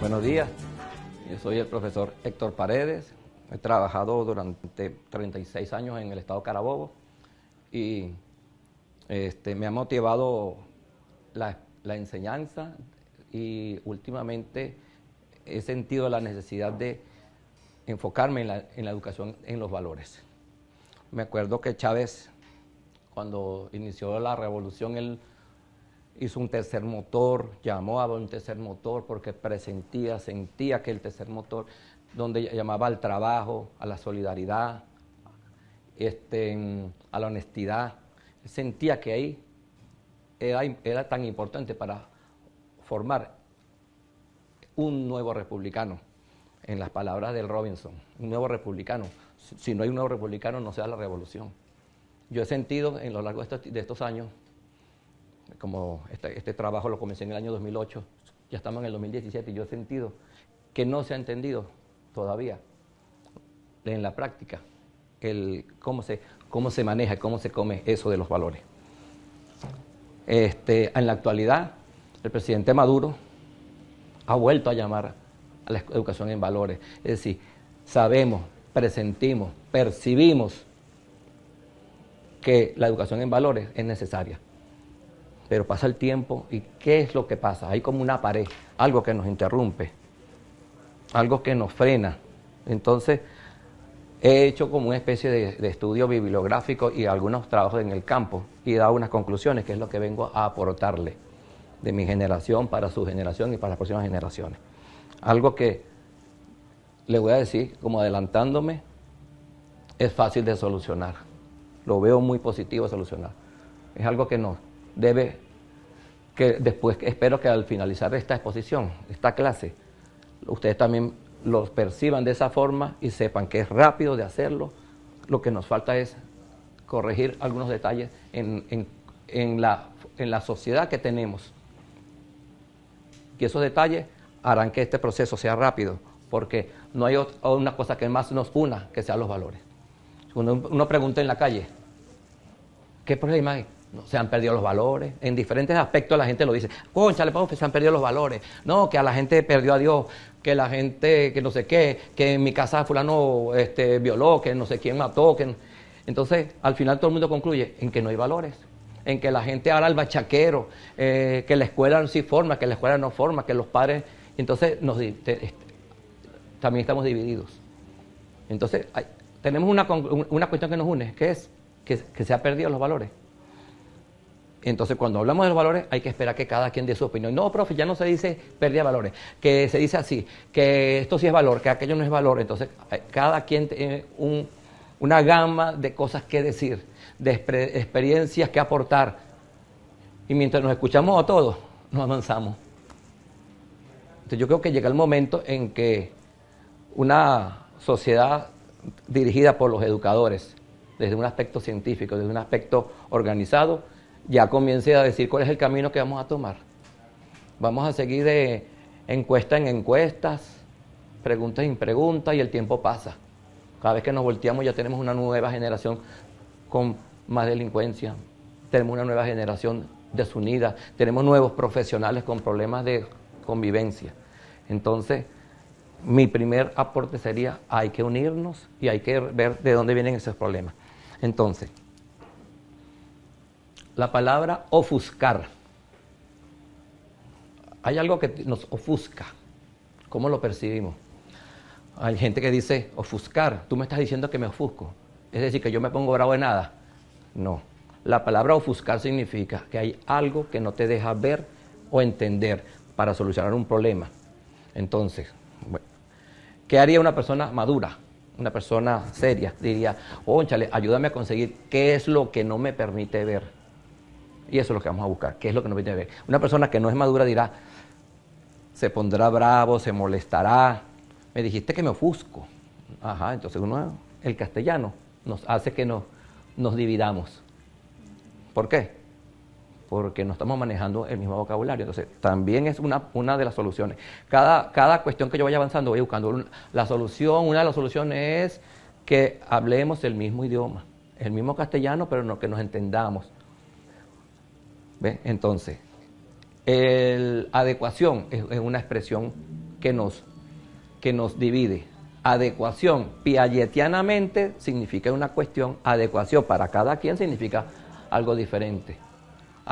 Buenos días, yo soy el profesor Héctor Paredes, he trabajado durante 36 años en el estado Carabobo y me ha motivado la enseñanza y últimamente he sentido la necesidad de enfocarme en la educación, en los valores. Me acuerdo que Chávez, cuando inició la revolución, él hizo un tercer motor, llamó a un tercer motor porque sentía que el tercer motor, donde llamaba al trabajo, a la solidaridad, a la honestidad, sentía que ahí era tan importante para formar un nuevo republicano, en las palabras del Robinson, un nuevo republicano. Si no hay un nuevo republicano, no se da la revolución. Yo he sentido en lo largo de estos años, como este trabajo lo comencé en el año 2008, ya estamos en el 2017, y yo he sentido que no se ha entendido todavía en la práctica cómo se maneja, cómo se come eso de los valores. En la actualidad, el presidente Maduro ha vuelto a llamar a la educación en valores. Es decir, sabemos, presentimos, percibimos que la educación en valores es necesaria. Pero pasa el tiempo y ¿qué es lo que pasa? Hay como una pared, algo que nos interrumpe, algo que nos frena. Entonces, he hecho como una especie de estudio bibliográfico y algunos trabajos en el campo y he dado unas conclusiones, que es lo que vengo a aportarle de mi generación para su generación y para las próximas generaciones. Algo que le voy a decir, como adelantándome, es fácil de solucionar. Lo veo muy positivo de solucionar. Es algo que nos debe, que después, espero que al finalizar esta exposición, esta clase, ustedes también lo perciban de esa forma y sepan que es rápido de hacerlo. Lo que nos falta es corregir algunos detalles en la sociedad que tenemos. Y esos detalles harán que este proceso sea rápido, porque no hay una cosa que más nos una que sean los valores. Cuando uno pregunta en la calle, ¿qué problema hay? No, se han perdido los valores. En diferentes aspectos la gente lo dice. Cónchale, se han perdido los valores. No, que a la gente perdió a Dios, que la gente, que no sé qué, que en mi casa fulano violó, que no sé quién mató. Entonces, al final todo el mundo concluye en que no hay valores, en que la gente ahora el bachaquero, que la escuela sí forma, que la escuela no forma, que los padres... Entonces, también estamos divididos. Entonces, tenemos una cuestión que nos une, que es que se han perdido los valores. Entonces, cuando hablamos de los valores, hay que esperar que cada quien dé su opinión. No, profe, ya no se dice pérdida de valores, que se dice así, que esto sí es valor, que aquello no es valor. Entonces, cada quien tiene una gama de cosas que decir, de experiencias que aportar. Y mientras nos escuchamos a todos, no avanzamos. Entonces, yo creo que llega el momento en que una sociedad dirigida por los educadores, desde un aspecto científico, desde un aspecto organizado, ya comience a decir cuál es el camino que vamos a tomar. Vamos a seguir de encuesta en encuestas, preguntas en preguntas, y el tiempo pasa. Cada vez que nos volteamos ya tenemos una nueva generación con más delincuencia, tenemos una nueva generación desunida, tenemos nuevos profesionales con problemas de convivencia. Entonces, mi primer aporte sería, hay que unirnos y hay que ver de dónde vienen esos problemas. Entonces, la palabra ofuscar. Hay algo que nos ofusca. ¿Cómo lo percibimos? Hay gente que dice, ofuscar, tú me estás diciendo que me ofusco. Es decir, que yo me pongo bravo de nada. No. La palabra ofuscar significa que hay algo que no te deja ver o entender para solucionar un problema. Entonces, bueno, ¿qué haría una persona madura? Una persona seria diría, ónchale, ayúdame a conseguir qué es lo que no me permite ver. Y eso es lo que vamos a buscar, qué es lo que nos permite ver. Una persona que no es madura dirá, se pondrá bravo, se molestará. Me dijiste que me ofusco. Ajá, entonces el castellano nos hace que nos dividamos. ¿Por qué? Porque no estamos manejando el mismo vocabulario. Entonces, también es una de las soluciones. Cada cuestión que yo vaya avanzando, voy buscando la solución. Una de las soluciones es que hablemos el mismo idioma, el mismo castellano, pero no, que nos entendamos. ¿Ve? Entonces, adecuación es una expresión que nos divide. Adecuación, piagetianamente, significa una cuestión. Adecuación para cada quien significa algo diferente.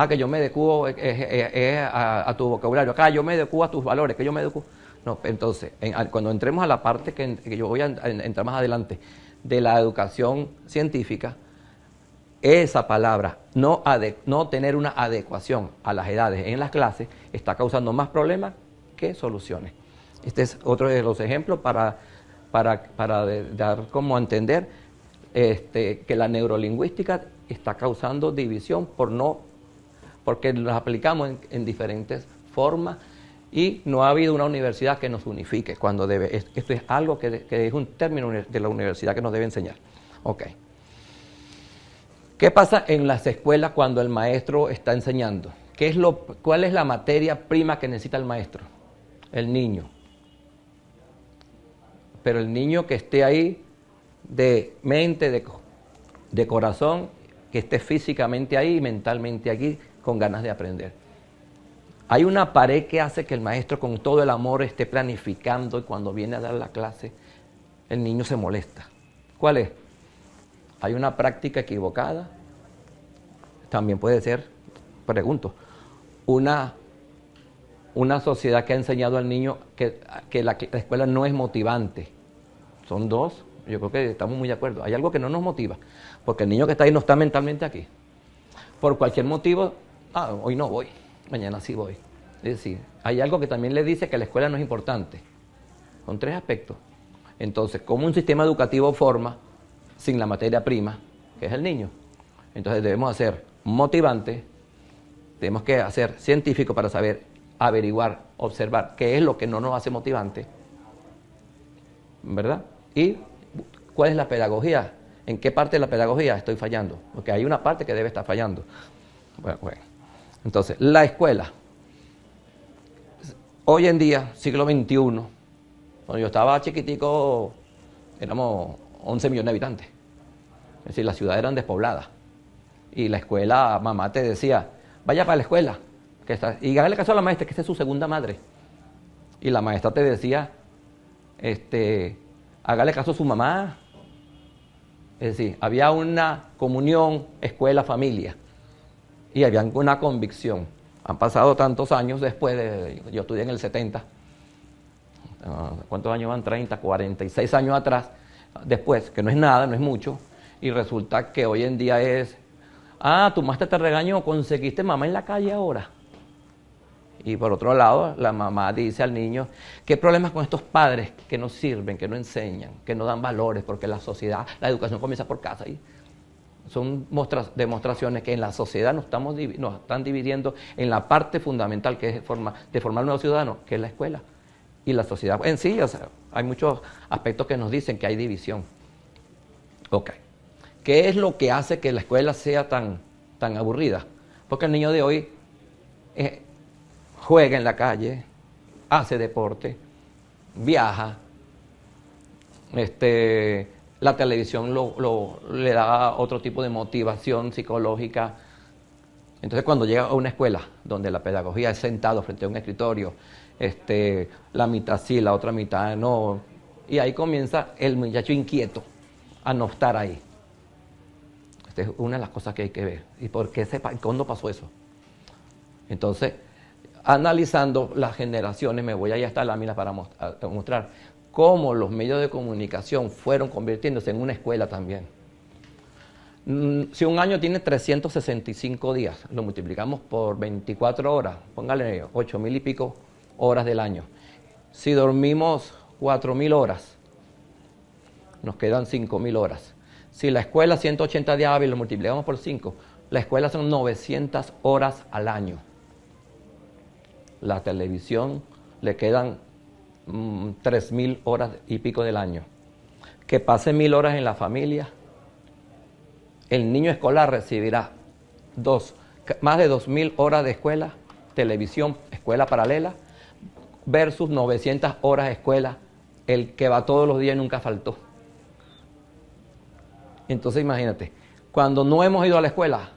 Que yo me adecuo a tu vocabulario. Yo me adecuo a tus valores, que yo me adecuo. No, entonces, cuando entremos a la parte que yo voy a entrar más adelante, de la educación científica, esa palabra, no tener una adecuación a las edades en las clases, está causando más problemas que soluciones. Este es otro de los ejemplos para dar como a entender que la neurolingüística está causando división porque los aplicamos en diferentes formas y no ha habido una universidad que nos unifique cuando debe. Esto es algo que es un término de la universidad que nos debe enseñar. Ok. ¿Qué pasa en las escuelas cuando el maestro está enseñando? ¿Cuál es la materia prima que necesita el maestro? El niño. Pero el niño que esté ahí de mente, de corazón, que esté físicamente ahí y mentalmente aquí con ganas de aprender. Hay una pared que hace que el maestro con todo el amor esté planificando y cuando viene a dar la clase, el niño se molesta. ¿Cuál es? Hay una práctica equivocada. También puede ser, pregunto, una sociedad que ha enseñado al niño que la escuela no es motivante. Son dos, yo creo que estamos muy de acuerdo. Hay algo que no nos motiva, porque el niño que está ahí no está mentalmente aquí. Por cualquier motivo, hoy no voy, mañana sí voy. Es decir, hay algo que también le dice que la escuela no es importante. Son tres aspectos. Entonces, ¿cómo un sistema educativo forma sin la materia prima, que es el niño? Entonces debemos hacer motivante, tenemos que hacer científico para saber averiguar, observar qué es lo que no nos hace motivante, ¿verdad? Y cuál es la pedagogía, en qué parte de la pedagogía estoy fallando, porque hay una parte que debe estar fallando. Bueno. Entonces, la escuela, hoy en día, siglo XXI, cuando yo estaba chiquitico, éramos 11 millones de habitantes, es decir, las ciudades eran despobladas, y la escuela, mamá te decía, vaya para la escuela, y hágale caso a la maestra, que esa es su segunda madre, y la maestra te decía, hágale caso a su mamá. Es decir, había una comunión escuela-familia y había una convicción. Han pasado tantos años después, yo estudié en el 70, ¿cuántos años van? 30, 46 años atrás, después, que no es nada, no es mucho, y resulta que hoy en día es, tu maestra te regañó, conseguiste mamá en la calle ahora. Y por otro lado, la mamá dice al niño, ¿qué problemas con estos padres que no sirven, que no enseñan, que no dan valores? Porque la sociedad, la educación comienza por casa. Y son demostraciones que en la sociedad nos están dividiendo en la parte fundamental que es de formar nuevos ciudadanos, que es la escuela. Y la sociedad en sí, o sea, hay muchos aspectos que nos dicen que hay división. Ok. ¿Qué es lo que hace que la escuela sea tan aburrida? Porque el niño de hoy juega en la calle, hace deporte, viaja, la televisión le da otro tipo de motivación psicológica. Entonces cuando llega a una escuela donde la pedagogía es sentado frente a un escritorio, la mitad sí, la otra mitad no, y ahí comienza el muchacho inquieto a no estar ahí. Esta es una de las cosas que hay que ver. ¿Y por qué cuándo pasó eso? Entonces, analizando las generaciones, me voy a ir a esta lámina para mostrar cómo los medios de comunicación fueron convirtiéndose en una escuela también. Si un año tiene 365 días, lo multiplicamos por 24 horas, póngale 8,000 y pico horas del año. Si dormimos 4,000 horas, nos quedan 5,000 horas. Si la escuela 180 días hábiles lo multiplicamos por 5, la escuela son 900 horas al año. La televisión le quedan 3,000 horas y pico del año. Que pase 1,000 horas en la familia, el niño escolar recibirá más de 2,000 horas de escuela, televisión, escuela paralela, versus 900 horas de escuela, el que va todos los días y nunca faltó. Entonces imagínate, cuando no hemos ido a la escuela,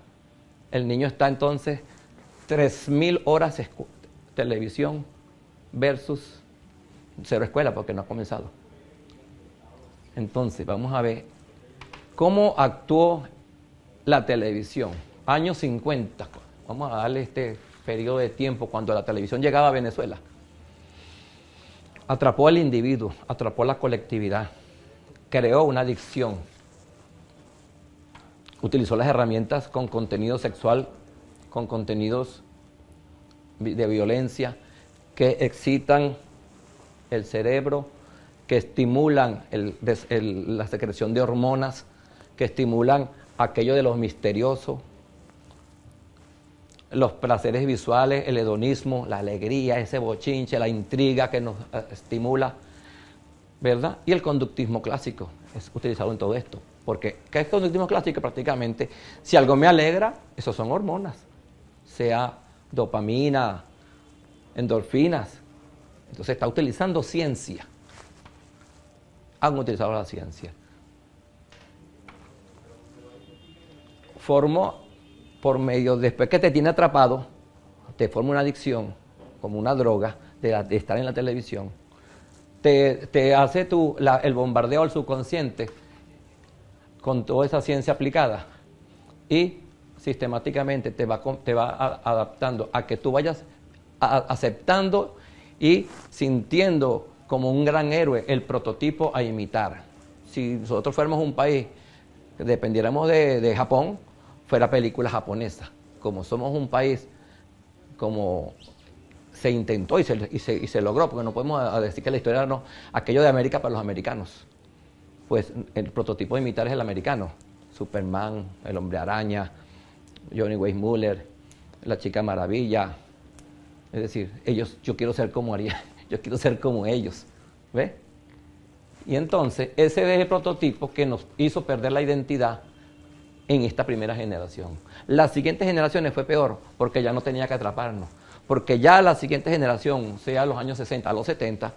el niño está entonces 3,000 horas de televisión versus cero escuela porque no ha comenzado. Entonces, vamos a ver cómo actuó la televisión. Años 50, vamos a darle este periodo de tiempo cuando la televisión llegaba a Venezuela. Atrapó al individuo, atrapó a la colectividad, creó una adicción, utilizó las herramientas con contenido sexual, con contenidos de violencia que excitan el cerebro, que estimulan la secreción de hormonas, que estimulan aquello de lo misterioso, los placeres visuales, el hedonismo, la alegría, ese bochinche, la intriga que nos estimula, ¿verdad? Y el conductismo clásico es utilizado en todo esto. Porque, ¿qué es conductismo clásico? Prácticamente, si algo me alegra, eso son hormonas, sea dopamina, endorfinas. Entonces está utilizando ciencia. Han utilizado la ciencia. Formó por medio, después que te tiene atrapado, te forma una adicción, como una droga, de estar en la televisión. Te hace el bombardeo al subconsciente con toda esa ciencia aplicada y sistemáticamente te va adaptando a que tú vayas aceptando y sintiendo como un gran héroe el prototipo a imitar. Si nosotros fuéramos un país que dependiéramos de Japón, fuera película japonesa. Como somos un país, como se intentó y se logró, porque no podemos decir que la historia no, aquello de América para los americanos. Pues el prototipo de imitar es el americano. Superman, el Hombre Araña, Johnny Weissmuller, la Chica Maravilla. Es decir, yo quiero ser como Ariel, yo quiero ser como ellos. ¿Ves? Y entonces, ese es el prototipo que nos hizo perder la identidad en esta primera generación. Las siguientes generaciones fue peor, porque ya no tenía que atraparnos. Porque ya la siguiente generación, sea los años 60 a los 70,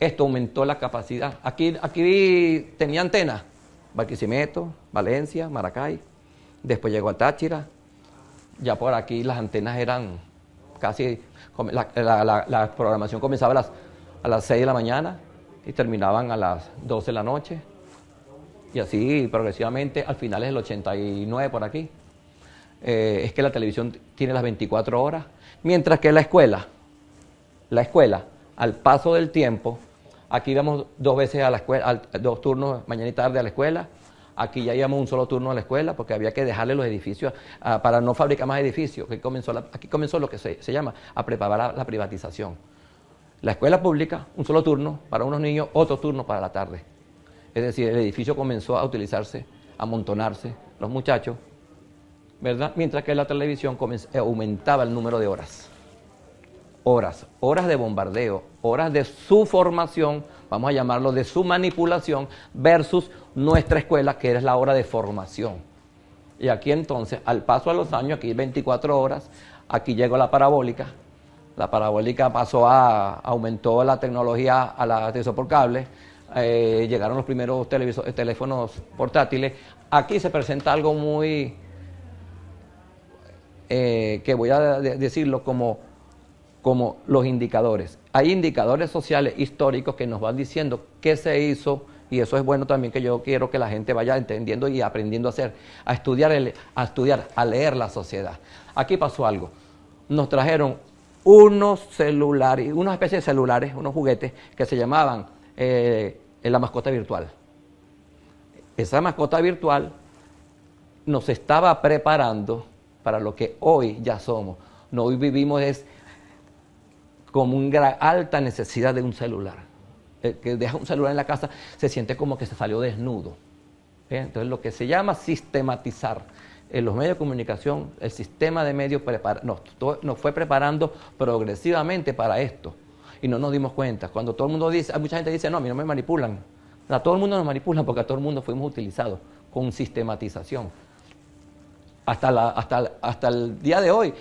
esto aumentó la capacidad. Aquí tenía antenas, Barquisimeto, Valencia, Maracay, después llegó a Táchira, ya por aquí las antenas eran casi, la programación comenzaba a las 6 de la mañana y terminaban a las 12 de la noche. Y así progresivamente, al final es el 89 por aquí. Es que la televisión tiene las 24 horas, mientras que la escuela, al paso del tiempo, aquí íbamos 2 veces a la escuela, 2 turnos mañana y tarde a la escuela. Aquí ya íbamos un solo turno a la escuela porque había que dejarle los edificios para no fabricar más edificios. Aquí comenzó lo que se llama a preparar la privatización. La escuela pública, un solo turno para unos niños, otro turno para la tarde. Es decir, el edificio comenzó a utilizarse, a amontonarse, los muchachos, ¿verdad? Mientras que la televisión aumentaba el número de horas. Horas de bombardeo, horas de su formación, vamos a llamarlo de su manipulación, versus nuestra escuela, que es la hora de formación. Y aquí entonces, al paso de los años, aquí 24 horas, aquí llegó la parabólica aumentó la tecnología a la televisión por cable, llegaron los primeros teléfonos portátiles. Aquí se presenta algo muy, que voy a decirlo como los indicadores. Hay indicadores sociales históricos que nos van diciendo qué se hizo, y eso es bueno también, que yo quiero que la gente vaya entendiendo y aprendiendo a hacer, a estudiar, a leer la sociedad. Aquí pasó algo. Nos trajeron unos celulares, una especie de celulares, unos juguetes que se llamaban la mascota virtual. Esa mascota virtual nos estaba preparando para lo que hoy ya somos. Hoy vivimos como una alta necesidad de un celular. El que deja un celular en la casa se siente como que se salió desnudo. Entonces, lo que se llama sistematizar en los medios de comunicación, el sistema de medios nos fue preparando progresivamente para esto. Y no nos dimos cuenta. Cuando todo el mundo dice, mucha gente dice, no, a mí no me manipulan. A todo el mundo nos manipulan porque a todo el mundo fuimos utilizados con sistematización. Hasta el día de hoy.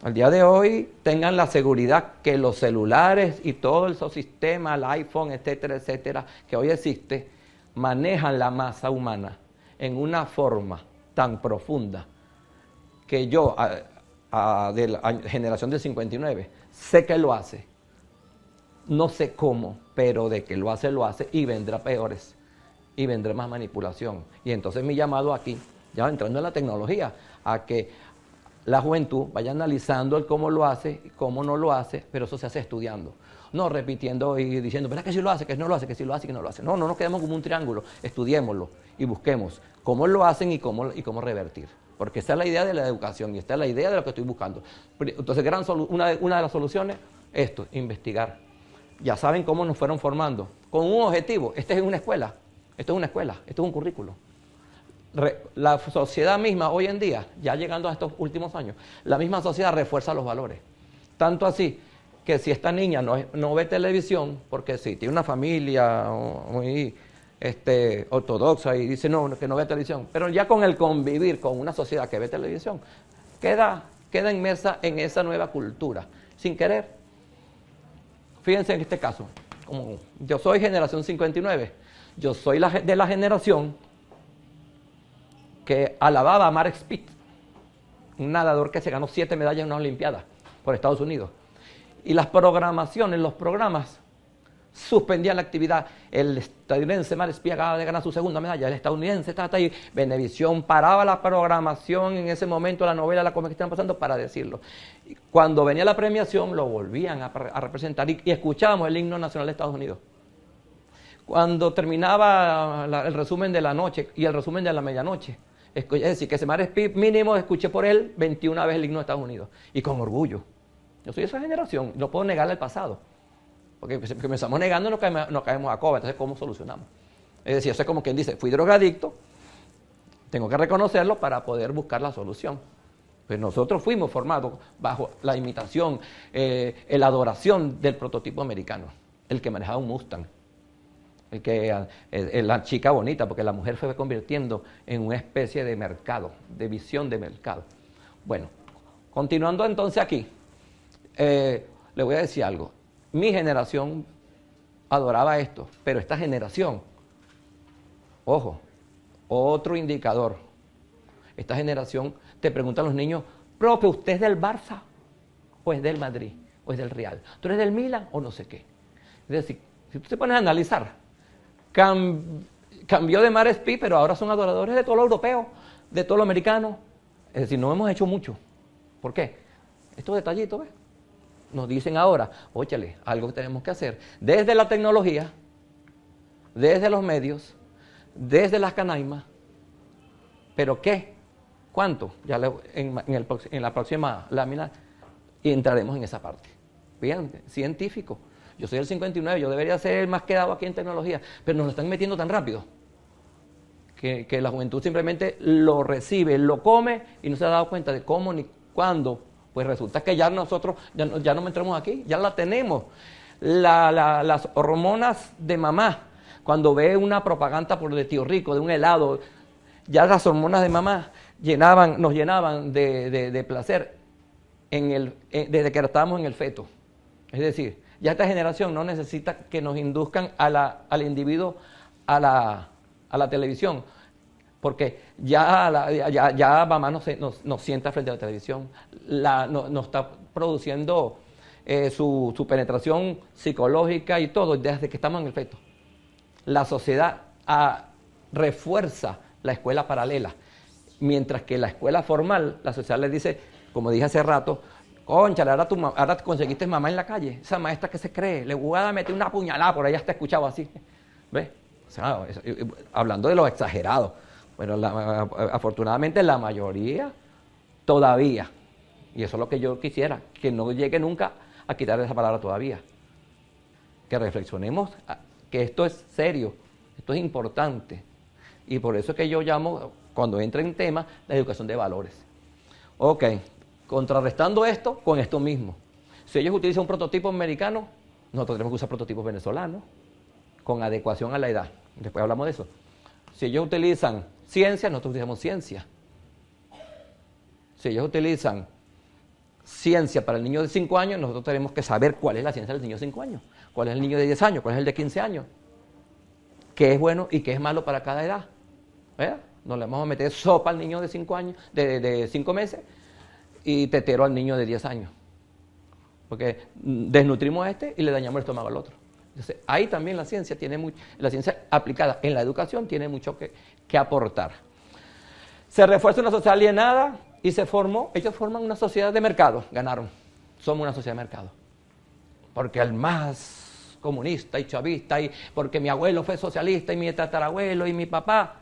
Al día de hoy tengan la seguridad que los celulares y todo el sistema, el iPhone, etcétera, etcétera, que hoy existe, manejan la masa humana en una forma tan profunda que yo, de la generación del 59, sé que lo hace, no sé cómo, pero de que lo hace y vendrá peores. Y vendrá más manipulación. Y entonces mi llamado aquí, ya entrando en la tecnología, a que la juventud vaya analizando el cómo lo hace y cómo no lo hace, pero eso se hace estudiando. No repitiendo y diciendo, ¿verdad que sí lo hace, que no lo hace, que sí lo hace, que no lo hace? No, no nos quedemos como un triángulo, estudiémoslo y busquemos cómo lo hacen y cómo revertir. Porque esa es la idea de la educación y esta es la idea de lo que estoy buscando. Entonces, una de las soluciones, esto, investigar. Ya saben cómo nos fueron formando. Con un objetivo, esta es una escuela. Esto es una escuela, esto es un currículo. La sociedad misma hoy en día, ya llegando a estos últimos años, la misma sociedad refuerza los valores. Tanto así que si esta niña no ve televisión, porque sí, tiene una familia muy ortodoxa y dice que no ve televisión, pero ya con el convivir con una sociedad que ve televisión, queda inmersa en esa nueva cultura, sin querer. Fíjense en este caso, como yo soy generación 59, yo soy de la generación que alababa a Mark Spitz, un nadador que se ganó 7 medallas en una olimpiada por Estados Unidos. Y los programas suspendían la actividad. El estadounidense Mark Spitz acaba de ganar su segunda medalla, el estadounidense está ahí, Venevisión paraba la programación en ese momento, la novela, la comedia que estaban pasando para decirlo. Cuando venía la premiación lo volvían a representar y escuchábamos el himno nacional de Estados Unidos. Cuando terminaba el resumen de la noche y el resumen de la medianoche, es decir, que ese Mark Spitz mínimo escuché por él 21 veces el himno de Estados Unidos. Y con orgullo. Yo soy de esa generación, no puedo negarle el pasado. Porque me estamos negando y no caemos a coba. Entonces, ¿cómo solucionamos? Es decir, eso es como quien dice, fui drogadicto, tengo que reconocerlo para poder buscar la solución. Pues nosotros fuimos formados bajo la imitación, la adoración del prototipo americano, el que manejaba un Mustang. La chica bonita, porque la mujer fue convirtiendo en una especie de mercado, de visión de mercado. Bueno, continuando entonces aquí, le voy a decir algo. Mi generación adoraba esto, pero esta generación, ojo, otro indicador, esta generación te preguntan los niños, profe, ¿usted es del Barça o es del Madrid o es del Real? ¿Tú eres del Milan o no sé qué? Es decir, si tú te pones a analizar, cambió de Mark Spitz, pero ahora son adoradores de todo lo europeo, de todo lo americano. Es decir, no hemos hecho mucho. ¿Por qué? Estos detallitos, ¿ves? Nos dicen ahora, óchale, algo que tenemos que hacer. Desde la tecnología, desde los medios, desde las canaimas. ¿Pero qué? ¿Cuánto? Ya en la próxima lámina entraremos en esa parte. Bien, científico. Yo soy el 59, yo debería ser el más quedado aquí en tecnología, pero nos lo están metiendo tan rápido que la juventud simplemente lo recibe, lo come y no se ha dado cuenta de cómo ni cuándo. Pues resulta que ya nosotros ya no entramos aquí, ya la tenemos. Las hormonas de mamá, cuando ve una propaganda por de Tío Rico, de un helado, ya las hormonas de mamá nos llenaban de placer desde que estábamos en el feto. Es decir, ya esta generación no necesita que nos induzcan al individuo a la televisión, porque ya mamá nos sienta frente a la televisión, nos está produciendo su penetración psicológica y todo desde que estamos en el feto. La sociedad refuerza la escuela paralela, mientras que la escuela formal, la sociedad les dice, como dije hace rato, cónchale, ahora conseguiste mamá en la calle, esa maestra que se cree, le voy a meter una puñalada, por ahí ya te escuchado así. ¿Ves? O sea, hablando de lo exagerado. Bueno, afortunadamente la mayoría todavía, y eso es lo que yo quisiera, que no llegue nunca a quitar esa palabra todavía. Que reflexionemos que esto es serio, esto es importante. Y por eso es que yo llamo, cuando entra en tema, la educación de valores. Ok, contrarrestando esto con esto mismo. Si ellos utilizan un prototipo americano, nosotros tenemos que usar prototipos venezolanos, con adecuación a la edad. Después hablamos de eso. Si ellos utilizan ciencia, nosotros utilizamos ciencia. Si ellos utilizan ciencia para el niño de 5 años, nosotros tenemos que saber cuál es la ciencia del niño de 5 años, cuál es el niño de 10 años, cuál es el de 15 años, qué es bueno y qué es malo para cada edad. ¿Verdad? No le vamos a meter sopa al niño de 5 años, de 5 meses, y tetero al niño de 10 años. porque desnutrimos a este y le dañamos el estómago al otro. Entonces, ahí también la ciencia la ciencia aplicada en la educación tiene mucho que aportar. Se refuerza una sociedad alienada y ellos forman una sociedad de mercado, ganaron. Somos una sociedad de mercado. Porque el más comunista y chavista, y porque mi abuelo fue socialista y mi tatarabuelo y mi papá,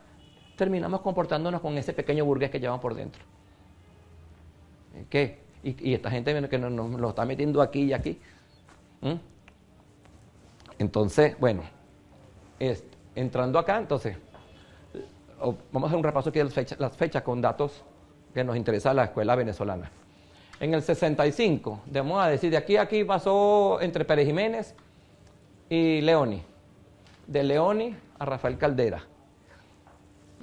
terminamos comportándonos con ese pequeño burgués que llevamos por dentro. ¿Qué? Y esta gente que nos lo está metiendo aquí y aquí. Entonces, bueno, entrando acá, entonces, vamos a hacer un repaso aquí de las fechas con datos que nos interesa a la escuela venezolana. En el 65, vamos a decir, de aquí a aquí pasó entre Pérez Jiménez y Leoni. De Leoni a Rafael Caldera.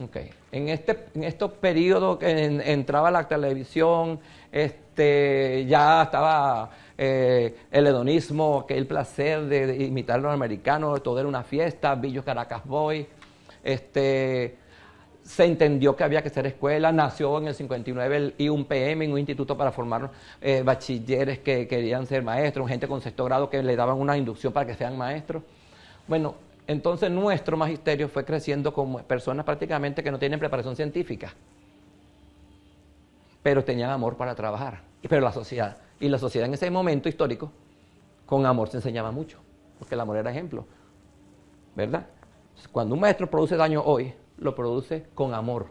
Okay. En estos periodos que entraba la televisión, ya estaba el hedonismo, que el placer de imitar a los americanos, todo era una fiesta, Billo Caracas Boy, se entendió que había que hacer escuela, nació en el 59 el IUPM, un instituto para formar bachilleres que querían ser maestros, gente con sexto grado que le daban una inducción para que sean maestros. Bueno, entonces nuestro magisterio fue creciendo como personas prácticamente que no tienen preparación científica, pero tenían amor para trabajar. Pero la sociedad en ese momento histórico, con amor se enseñaba mucho, porque el amor era ejemplo, ¿verdad? Cuando un maestro produce daño hoy, lo produce con amor.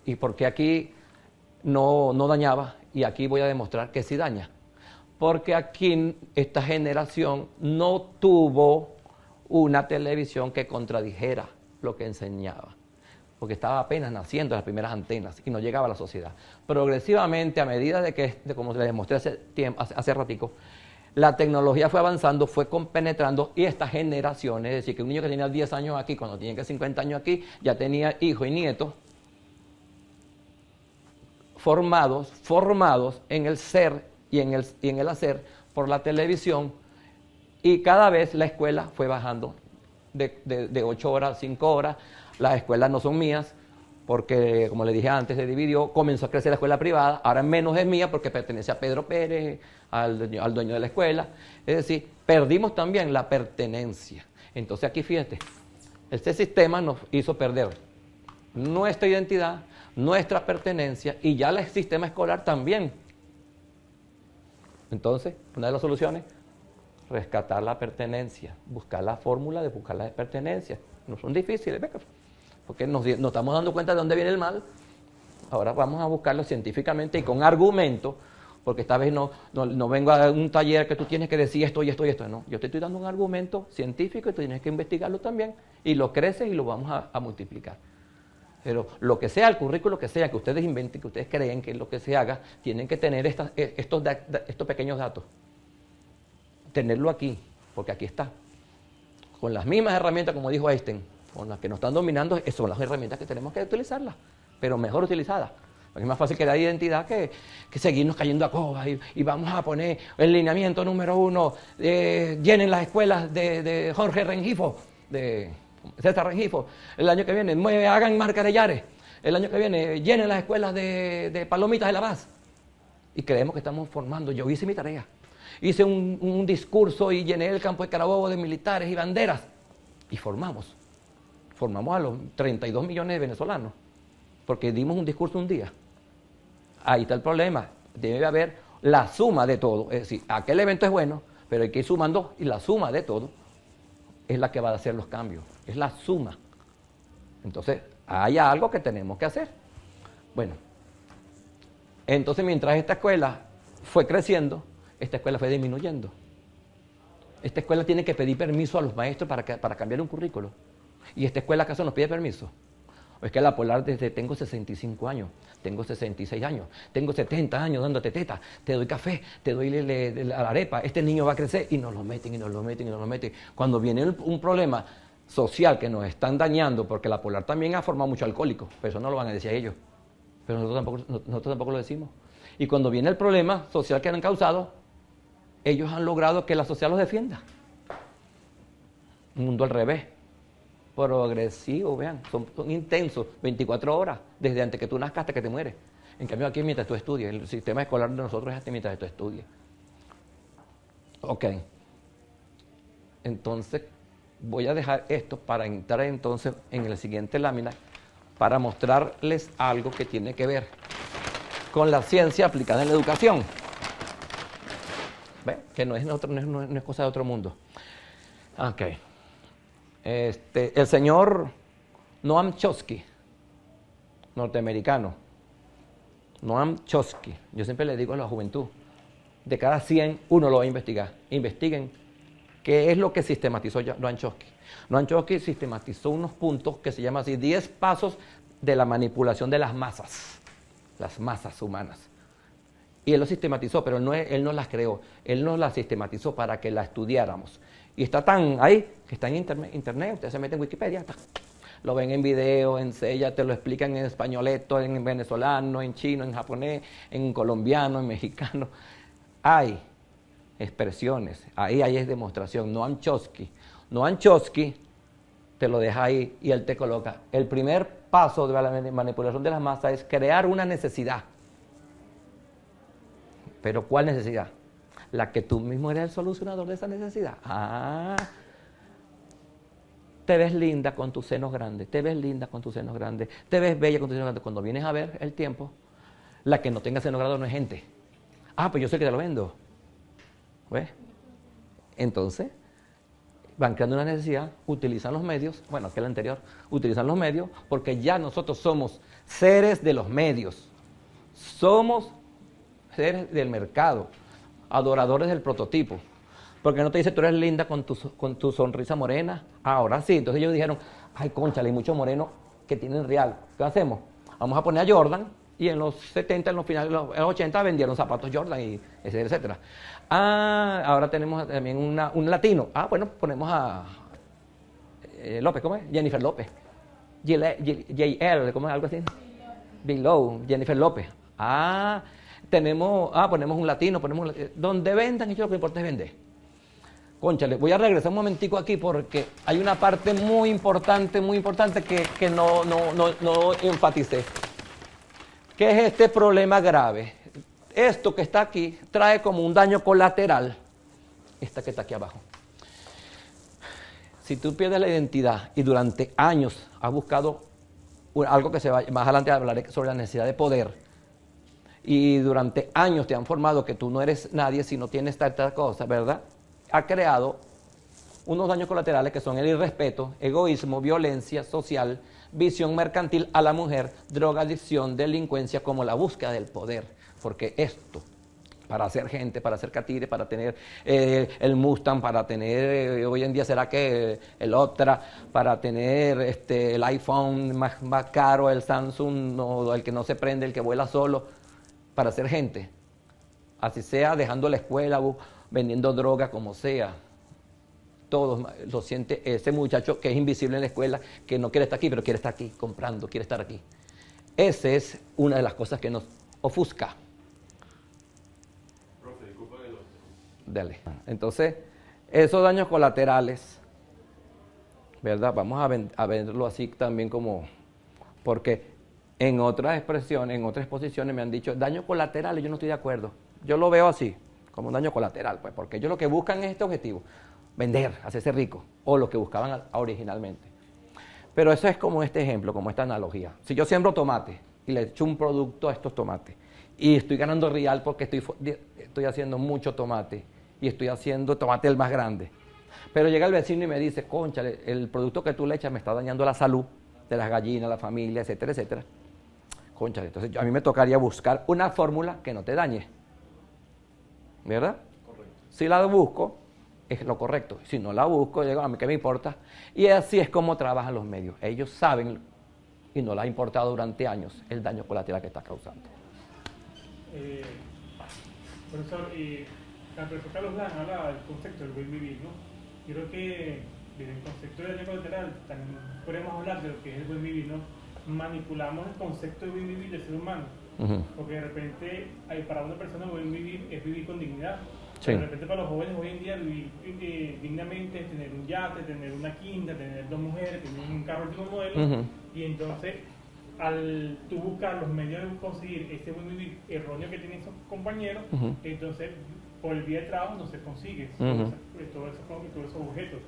¿Y por qué aquí no dañaba? Y aquí voy a demostrar que sí daña. Porque aquí esta generación no tuvo una televisión que contradijera lo que enseñaba. Porque estaba apenas naciendo las primeras antenas y no llegaba a la sociedad. Progresivamente, a medida de que, como les demostré hace ratico, la tecnología fue avanzando, fue compenetrando y estas generaciones, es decir, que un niño que tenía 10 años aquí, cuando tenía que 50 años aquí, ya tenía hijos y nietos formados en el ser y en el hacer por la televisión, y cada vez la escuela fue bajando de 8 horas a 5 horas. Las escuelas no son mías, porque como le dije antes, se dividió, comenzó a crecer la escuela privada, ahora menos es mía porque pertenece a Pedro Pérez, al dueño de la escuela. Es decir, perdimos también la pertenencia. Entonces aquí fíjate, este sistema nos hizo perder nuestra identidad, nuestra pertenencia, y ya el sistema escolar también. Entonces, una de las soluciones, rescatar la pertenencia, buscar la fórmula de buscar la pertenencia. No son difíciles, porque nos estamos dando cuenta de dónde viene el mal. Ahora vamos a buscarlo científicamente y con argumentos, porque esta vez no vengo a dar un taller que tú tienes que decir esto y esto y esto. No, yo te estoy dando un argumento científico y tú tienes que investigarlo también, y lo creces y lo vamos a multiplicar. Pero lo que sea, el currículo que sea, que ustedes inventen, que ustedes creen que es lo que se haga, tienen que tener estos pequeños datos. Tenerlo aquí, porque aquí está. Con las mismas herramientas, como dijo Einstein, con las que nos están dominando, son las herramientas que tenemos que utilizarlas, pero mejor utilizadas. Porque es más fácil crear identidad que seguirnos cayendo a cobas y vamos a poner el lineamiento número 1, llenen las escuelas de Jorge Rengifo, de César Rengifo, el año que viene, hagan Marcarellares, el año que viene, llenen las escuelas de Palomitas de la Paz. Y creemos que estamos formando. Yo hice mi tarea. Hice un discurso y llené el campo de Carabobo de militares y banderas. Y formamos a los 32 millones de venezolanos, porque dimos un discurso un día. Ahí está el problema. Debe haber la suma de todo. Es decir, aquel evento es bueno, pero hay que ir sumando, y la suma de todo es la que va a hacer los cambios. Es la suma. Entonces, hay algo que tenemos que hacer. Bueno, entonces mientras esta escuela fue creciendo, esta escuela fue disminuyendo. Esta escuela tiene que pedir permiso a los maestros para cambiar un currículo. ¿Y esta escuela acaso nos pide permiso? Es que la Polar, desde tengo 65 años, tengo 66 años, tengo 70 años dándote teta, te doy café, te doy la arepa, este niño va a crecer, y nos lo meten, y nos lo meten, y nos lo meten. Cuando viene un problema social que nos están dañando, porque la Polar también ha formado muchos alcohólicos, pero eso no lo van a decir ellos, pero nosotros tampoco lo decimos. Y cuando viene el problema social que han causado, ellos han logrado que la sociedad los defienda. Un mundo al revés, progresivo, vean, son intensos, 24 horas, desde antes que tú nazcas hasta que te mueres. En cambio aquí mientras tú estudias, el sistema escolar de nosotros es hasta mientras tú estudias. Ok. Entonces, voy a dejar esto para entrar entonces en la siguiente lámina para mostrarles algo que tiene que ver con la ciencia aplicada en la educación. ¿Ve? Que no es cosa de otro mundo. Ok. El señor Noam Chomsky, norteamericano. Noam Chomsky. Yo siempre le digo a la juventud, de cada 100, uno lo va a investigar. Investiguen qué es lo que sistematizó Noam Chomsky. Noam Chomsky sistematizó unos puntos que se llaman así, 10 pasos de la manipulación de las masas humanas. Y él lo sistematizó, pero él no las creó, él nos las sistematizó para que la estudiáramos. Y está tan ahí, que está en internet, usted se mete en Wikipedia, lo ven en video, en sella, te lo explican en españoleto, en venezolano, en chino, en japonés, en colombiano, en mexicano. Hay expresiones, ahí hay demostración. Noam Chomsky te lo deja ahí y él te coloca. El primer paso de la manipulación de las masas es crear una necesidad. ¿Pero cuál necesidad? La que tú mismo eres el solucionador de esa necesidad. Te ves linda con tus senos grandes, te ves linda con tus senos grandes, te ves bella con tus senos grandes. Cuando vienes a ver el tiempo, la que no tenga senos grandes no es gente. Pues yo sé que te lo vendo. ¿Ves? Entonces, van creando una necesidad, utilizan los medios, bueno, aquel anterior, utilizan los medios porque ya nosotros somos seres de los medios. Somos seres del mercado, adoradores del prototipo. Porque no te dice, tú eres linda con tu sonrisa morena. Ahora sí. Entonces ellos dijeron, ay, cónchale, hay muchos morenos que tienen real. ¿Qué hacemos? Vamos a poner a Jordan. Y en los 70, en los finales de los 80, vendieron zapatos Jordan, y etcétera, etcétera. Ahora tenemos también un latino. Bueno, ponemos a López, ¿cómo es? Jennifer López. JL, ¿cómo es? Algo así. Below, Jennifer López. Ponemos un latino, donde vendan, y lo que importa es vender. Cónchale, voy a regresar un momentico aquí porque hay una parte muy importante que no enfaticé. ¿Qué es este problema grave? Esto que está aquí trae como un daño colateral, esta que está aquí abajo. Si tú pierdes la identidad y durante años has buscado algo que más adelante hablaré sobre la necesidad de poder, y durante años te han formado que tú no eres nadie si no tienes tal cosa, ¿verdad? Ha creado unos daños colaterales que son el irrespeto, egoísmo, violencia social, visión mercantil a la mujer, drogadicción, delincuencia, como la búsqueda del poder. Porque esto, para ser gente, para ser catire, para tener el Mustang, para tener, hoy en día será que el Optra, para tener el iPhone más caro, el Samsung, no, el que no se prende, el que vuela solo, para ser gente. Así sea, dejando la escuela, vendiendo droga, como sea. Todos lo siente ese muchacho que es invisible en la escuela, que no quiere estar aquí, pero quiere estar aquí, comprando, quiere estar aquí. Esa es una de las cosas que nos ofusca. Profe, disculpa que lo... Dale. Entonces, esos daños colaterales, ¿verdad? Vamos a verlo así también como... Porque en otras expresiones, en otras exposiciones me han dicho, daños colaterales, yo no estoy de acuerdo. Yo lo veo así, como un daño colateral, pues, porque ellos lo que buscan es este objetivo. Vender, hacerse rico, o lo que buscaban originalmente. Pero eso es como este ejemplo, como esta analogía. Si yo siembro tomate y le echo un producto a estos tomates y estoy ganando real porque estoy haciendo mucho tomate y estoy haciendo tomate el más grande, pero llega el vecino y me dice, cónchale, el producto que tú le echas me está dañando la salud de las gallinas, la familia, etcétera, etcétera. Cónchale, entonces a mí me tocaría buscar una fórmula que no te dañe, ¿verdad? Correcto. Si la busco, es lo correcto. Si no la busco, digo, a mí qué me importa. Y así es como trabajan los medios. Ellos saben, y no les ha importado durante años, el daño colateral que está causando. Profesor, el profesor Carlos Lan habla del concepto del buen vivir, ¿no? Yo creo que desde el concepto de daño colateral también podemos hablar de lo que es el buen vivir, ¿no? Manipulamos el concepto de buen vivir del ser humano. Porque de repente, para una persona buen vivir es vivir con dignidad. Sí. De repente para los jóvenes hoy en día vivir dignamente es tener un yate, tener una quinta, tener 2 mujeres, tener un carro último modelo. Y entonces al tú buscar los medios de conseguir ese buen vivir erróneo que tienen esos compañeros, entonces por el vía de trabajo no se consigue todos esos objetos.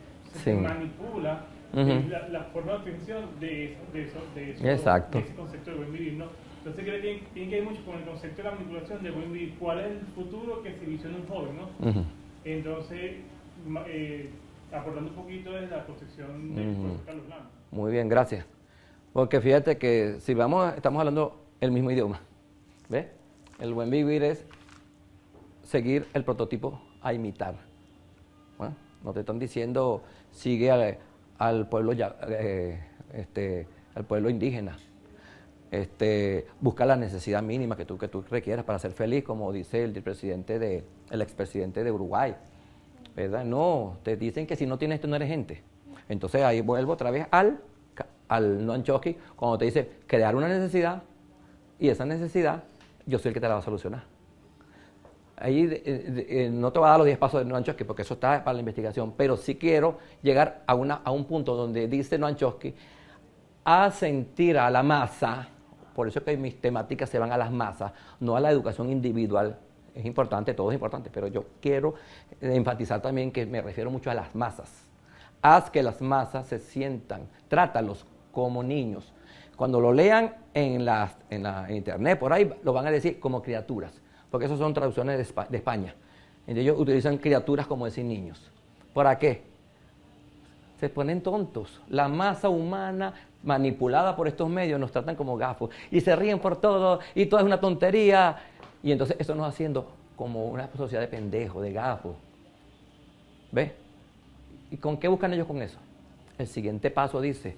Se manipula la forma de obtención de ese concepto de buen vivir, ¿no? Entonces creo que tiene que ver mucho con el concepto de la manipulación de buen vivir. ¿Cuál es el futuro que se visiona un joven, no? Entonces, abordando un poquito de la concepción de Carlos Blanco. Muy bien, gracias. Porque fíjate que si estamos hablando el mismo idioma, ¿ves? El buen vivir es seguir el prototipo a imitar. Bueno, no te están diciendo sigue al pueblo al pueblo indígena. Busca la necesidad mínima que tú requieras para ser feliz, como dice el expresidente de Uruguay, ¿verdad? No, te dicen que si no tienes esto no eres gente. Entonces ahí vuelvo otra vez al Noam Chomsky, cuando te dice crear una necesidad, y esa necesidad yo soy el que te la va a solucionar. Ahí no te voy a dar los 10 pasos de Noam Chomsky porque eso está para la investigación, pero sí quiero llegar a un punto donde dice Noam Chomsky a sentir a la masa. Por eso es que mis temáticas se van a las masas, no a la educación individual. Es importante, todo es importante, pero yo quiero enfatizar también que me refiero mucho a las masas. Haz que las masas se sientan, trátalos como niños. Cuando lo lean en internet, por ahí, lo van a decir como criaturas, porque esas son traducciones de España. Ellos utilizan criaturas como decir niños. ¿Para qué? Se ponen tontos. La masa humana manipulada por estos medios nos tratan como gafos y se ríen por todo y todo es una tontería. Y entonces eso nos va haciendo como una sociedad de pendejos, de gafos. ¿Ves? ¿Y con qué buscan ellos con eso? El siguiente paso dice,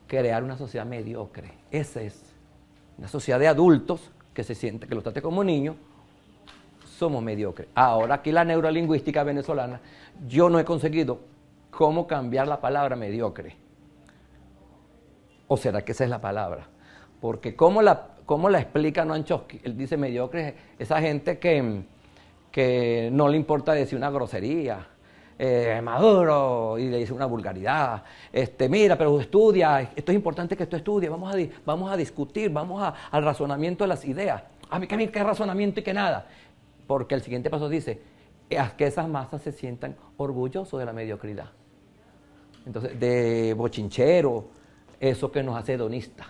crear una sociedad mediocre. Esa es una sociedad de adultos que se siente, que los trate como niños, somos mediocres. Ahora aquí la neurolingüística venezolana, yo no he conseguido cómo cambiar la palabra mediocre. ¿O será que esa es la palabra? Porque ¿cómo la explica Noam Chomsky? Él dice mediocre, esa gente que no le importa decir una grosería, maduro, y le dice una vulgaridad, mira, pero estudia, esto es importante que tú estudies, vamos a discutir, vamos al razonamiento de las ideas. A mí qué razonamiento y qué nada. Porque el siguiente paso dice, haz que esas masas se sientan orgullosos de la mediocridad. Entonces, de bochinchero, eso que nos hace hedonistas.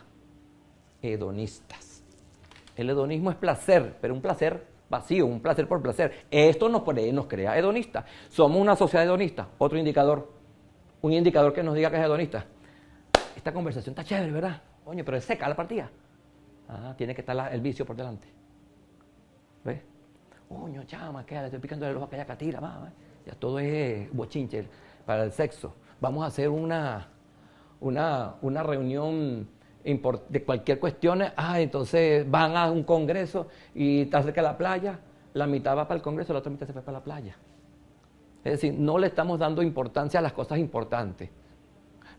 El hedonismo es placer, pero un placer vacío, un placer por placer. Esto nos crea hedonistas. Somos una sociedad hedonista. Otro indicador, un indicador que nos diga que es hedonista. Esta conversación está chévere, ¿verdad? Coño, pero es seca la partida. Tiene que estar el vicio por delante. ¿Ves? Coño, chama, ¿qué? Le estoy picando el ojo a aquella catira, ya todo es bochinche para el sexo. Vamos a hacer una reunión de cualquier cuestión. Entonces van a un congreso y está cerca de la playa, la mitad va para el congreso, la otra mitad se va para la playa. Es decir, no le estamos dando importancia a las cosas importantes.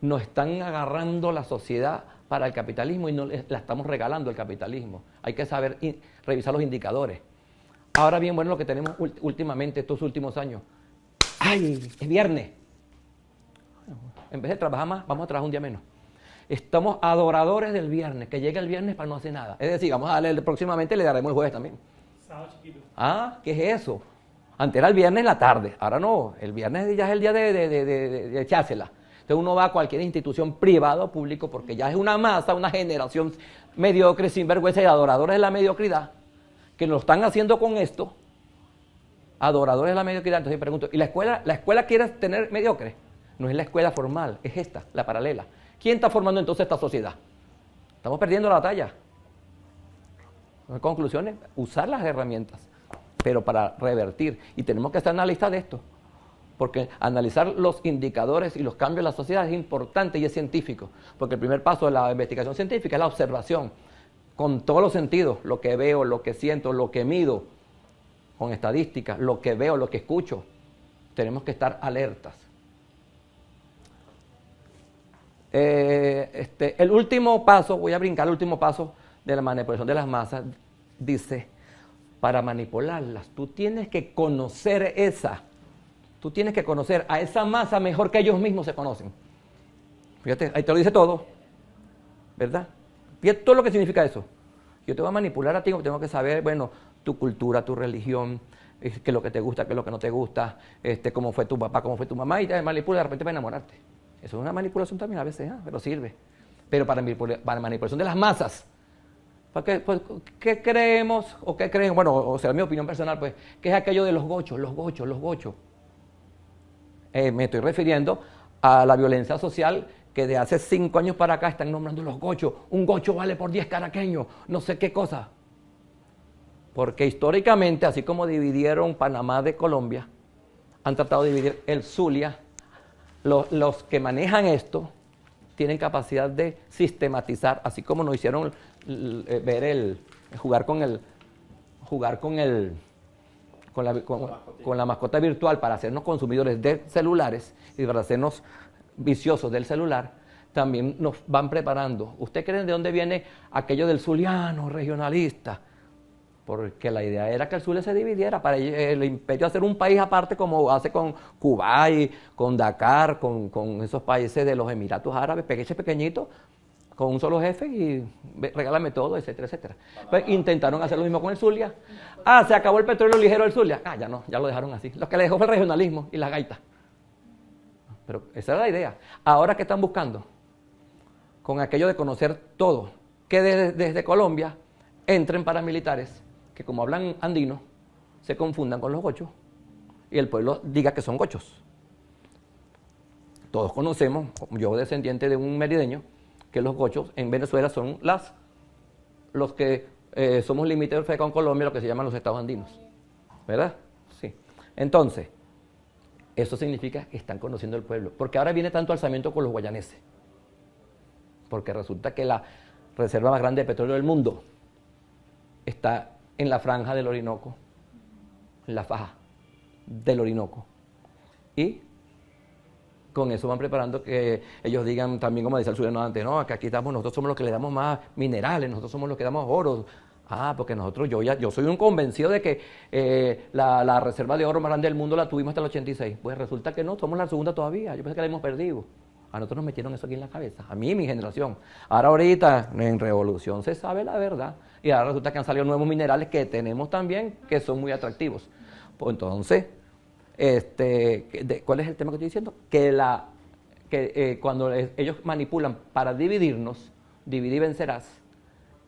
Nos están agarrando la sociedad para el capitalismo y no la estamos regalando el capitalismo. Hay que saber revisar los indicadores. Ahora bien, bueno, lo que tenemos últimamente, estos últimos años. ¡Ay! Es viernes. En vez de trabajar más, vamos a trabajar un día menos. Estamos adoradores del viernes, que llegue el viernes para no hacer nada. Es decir, vamos a darle próximamente, le daremos el jueves también. Sábado chiquito. ¿Qué es eso? Antes era el viernes en la tarde, ahora no. El viernes ya es el día de echársela. Entonces uno va a cualquier institución privada o público porque ya es una masa, una generación mediocre, sinvergüenza y adoradores de la mediocridad, que lo están haciendo con esto, adoradores de la mediocridad. Entonces yo pregunto, ¿y la escuela quiere tener mediocre? No es la escuela formal, es esta, la paralela. ¿Quién está formando entonces esta sociedad? Estamos perdiendo la batalla. Conclusiones, usar las herramientas, pero para revertir. Y tenemos que ser analistas de esto, porque analizar los indicadores y los cambios en la sociedad es importante y es científico, porque el primer paso de la investigación científica es la observación, con todos los sentidos, lo que veo, lo que siento, lo que mido, con estadísticas, lo que veo, lo que escucho. Tenemos que estar alertas. El último paso, voy a brincar el último paso de la manipulación de las masas, dice, para manipularlas, tú tienes que conocer a esa masa mejor que ellos mismos se conocen. Fíjate, ahí te lo dice todo, ¿verdad? Y todo lo que significa eso. Yo te voy a manipular a ti, tengo que saber, bueno, tu cultura, tu religión, qué es lo que te gusta, qué es lo que no te gusta, cómo fue tu papá, cómo fue tu mamá, y te manipula de repente para enamorarte. Eso es una manipulación también a veces, pero sirve. Pero para manipulación de las masas. Porque, pues, ¿qué creemos o qué creen? Bueno, o sea, mi opinión personal, pues, ¿qué es aquello de los gochos? Me estoy refiriendo a la violencia social que de hace 5 años para acá están nombrando los gochos. Un gocho vale por 10 caraqueños, no sé qué cosa. Porque históricamente, así como dividieron Panamá de Colombia, han tratado de dividir el Zulia. Los que manejan esto tienen capacidad de sistematizar, así como nos hicieron jugar con la mascota virtual para hacernos consumidores de celulares y para hacernos viciosos del celular, también nos van preparando. ¿Usted cree de dónde viene aquello del zuliano regionalista? Porque la idea era que el Zulia se dividiera para el imperio hacer un país aparte como hace con Kuwait, con Dakar, con esos países de los Emiratos Árabes, pequeñitos, con un solo jefe y regálame todo, etcétera, etcétera. Pues intentaron hacer lo mismo con el Zulia. Se acabó el petróleo ligero del Zulia. Ya no, ya lo dejaron así. Lo que le dejó fue el regionalismo y la gaita. Pero esa era la idea. Ahora, ¿qué están buscando? Con aquello de conocer todo, que desde Colombia entren paramilitares que, como hablan andino, se confundan con los gochos y el pueblo diga que son gochos. Todos conocemos, yo descendiente de un merideño, que los gochos en Venezuela son los que somos limítrofes con Colombia, lo que se llaman los estados andinos. ¿Verdad? Sí. Entonces, eso significa que están conociendo el pueblo. Porque ahora viene tanto alzamiento con los guayaneses. Porque resulta que la reserva más grande de petróleo del mundo está en la franja del Orinoco, en la faja del Orinoco. Y con eso van preparando que ellos digan también, como decía el zuliano antes, no, que aquí estamos, nosotros somos los que le damos más minerales, nosotros somos los que damos oro. Porque nosotros, yo soy un convencido de que la reserva de oro más grande del mundo la tuvimos hasta el 86. Pues resulta que no, somos la segunda todavía, yo pensé que la hemos perdido. A nosotros nos metieron eso aquí en la cabeza, a mí y mi generación. Ahorita, en Revolución se sabe la verdad. Y ahora resulta que han salido nuevos minerales que tenemos también, que son muy atractivos. Pues entonces, ¿cuál es el tema que estoy diciendo? Que cuando ellos manipulan para dividirnos, dividir y vencerás,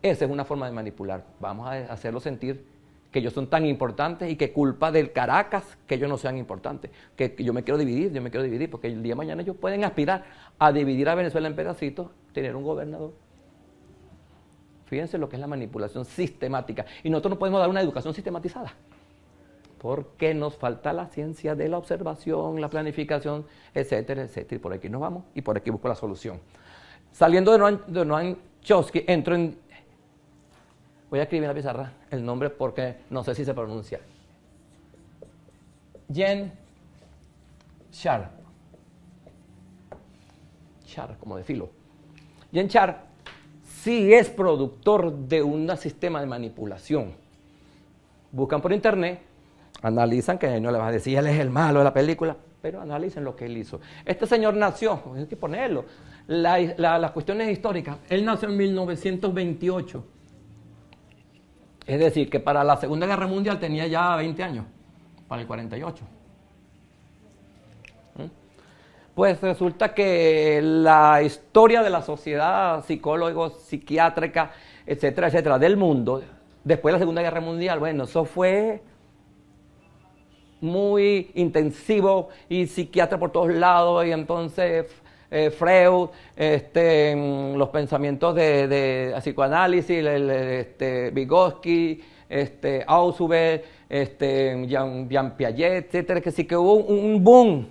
esa es una forma de manipular. Vamos a hacerlo sentir que ellos son tan importantes y que culpa del Caracas que ellos no sean importantes. Que yo me quiero dividir, porque el día de mañana ellos pueden aspirar a dividir a Venezuela en pedacitos, tener un gobernador. Fíjense lo que es la manipulación sistemática. Y nosotros no podemos dar una educación sistematizada, porque nos falta la ciencia de la observación, la planificación, etcétera, etcétera. Y por aquí nos vamos y por aquí busco la solución. Saliendo de Noam Chomsky, entro en... Voy a escribir en la pizarra el nombre porque no sé si se pronuncia. Jen Sharp. Sharp, como de filo. Jen Sharp sí es productor de un sistema de manipulación. Buscan por internet, analizan, que no les va a decir él es el malo de la película, pero analicen lo que él hizo. Este señor nació, hay que ponerlo, las cuestiones históricas, él nació en 1928. Es decir, que para la Segunda Guerra Mundial tenía ya 20 años, para el 48. Pues resulta que la historia de la sociedad psicólogo-psiquiátrica, etcétera, etcétera, del mundo, después de la Segunda Guerra Mundial, bueno, eso fue muy intensivo y psiquiatra por todos lados, y entonces Freud, los pensamientos de psicoanálisis, Vygotsky, Ausubel, Jean Piaget, etcétera, que sí que hubo un boom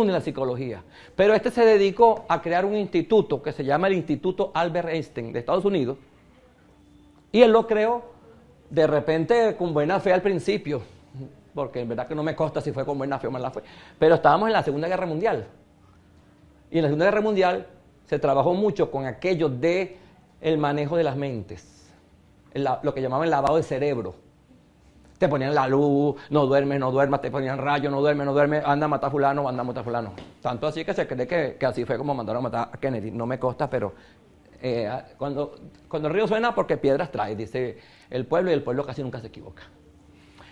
en la psicología. Pero se dedicó a crear un instituto que se llama el Instituto Albert Einstein de Estados Unidos, y él lo creó de repente con buena fe al principio, porque en verdad que no me consta si fue con buena fe o mala fe, pero estábamos en la Segunda Guerra Mundial. Y en la Segunda Guerra Mundial se trabajó mucho con aquello de el manejo de las mentes, lo que llamaban lavado de cerebro. Te ponían la luz, no duermas, te ponían rayos, no duermes, anda a matar a fulano, anda a matar a fulano. Tanto así que se cree que así fue como mandaron a matar a Kennedy. No me consta, pero cuando el río suena porque piedras trae, dice el pueblo, y el pueblo casi nunca se equivoca.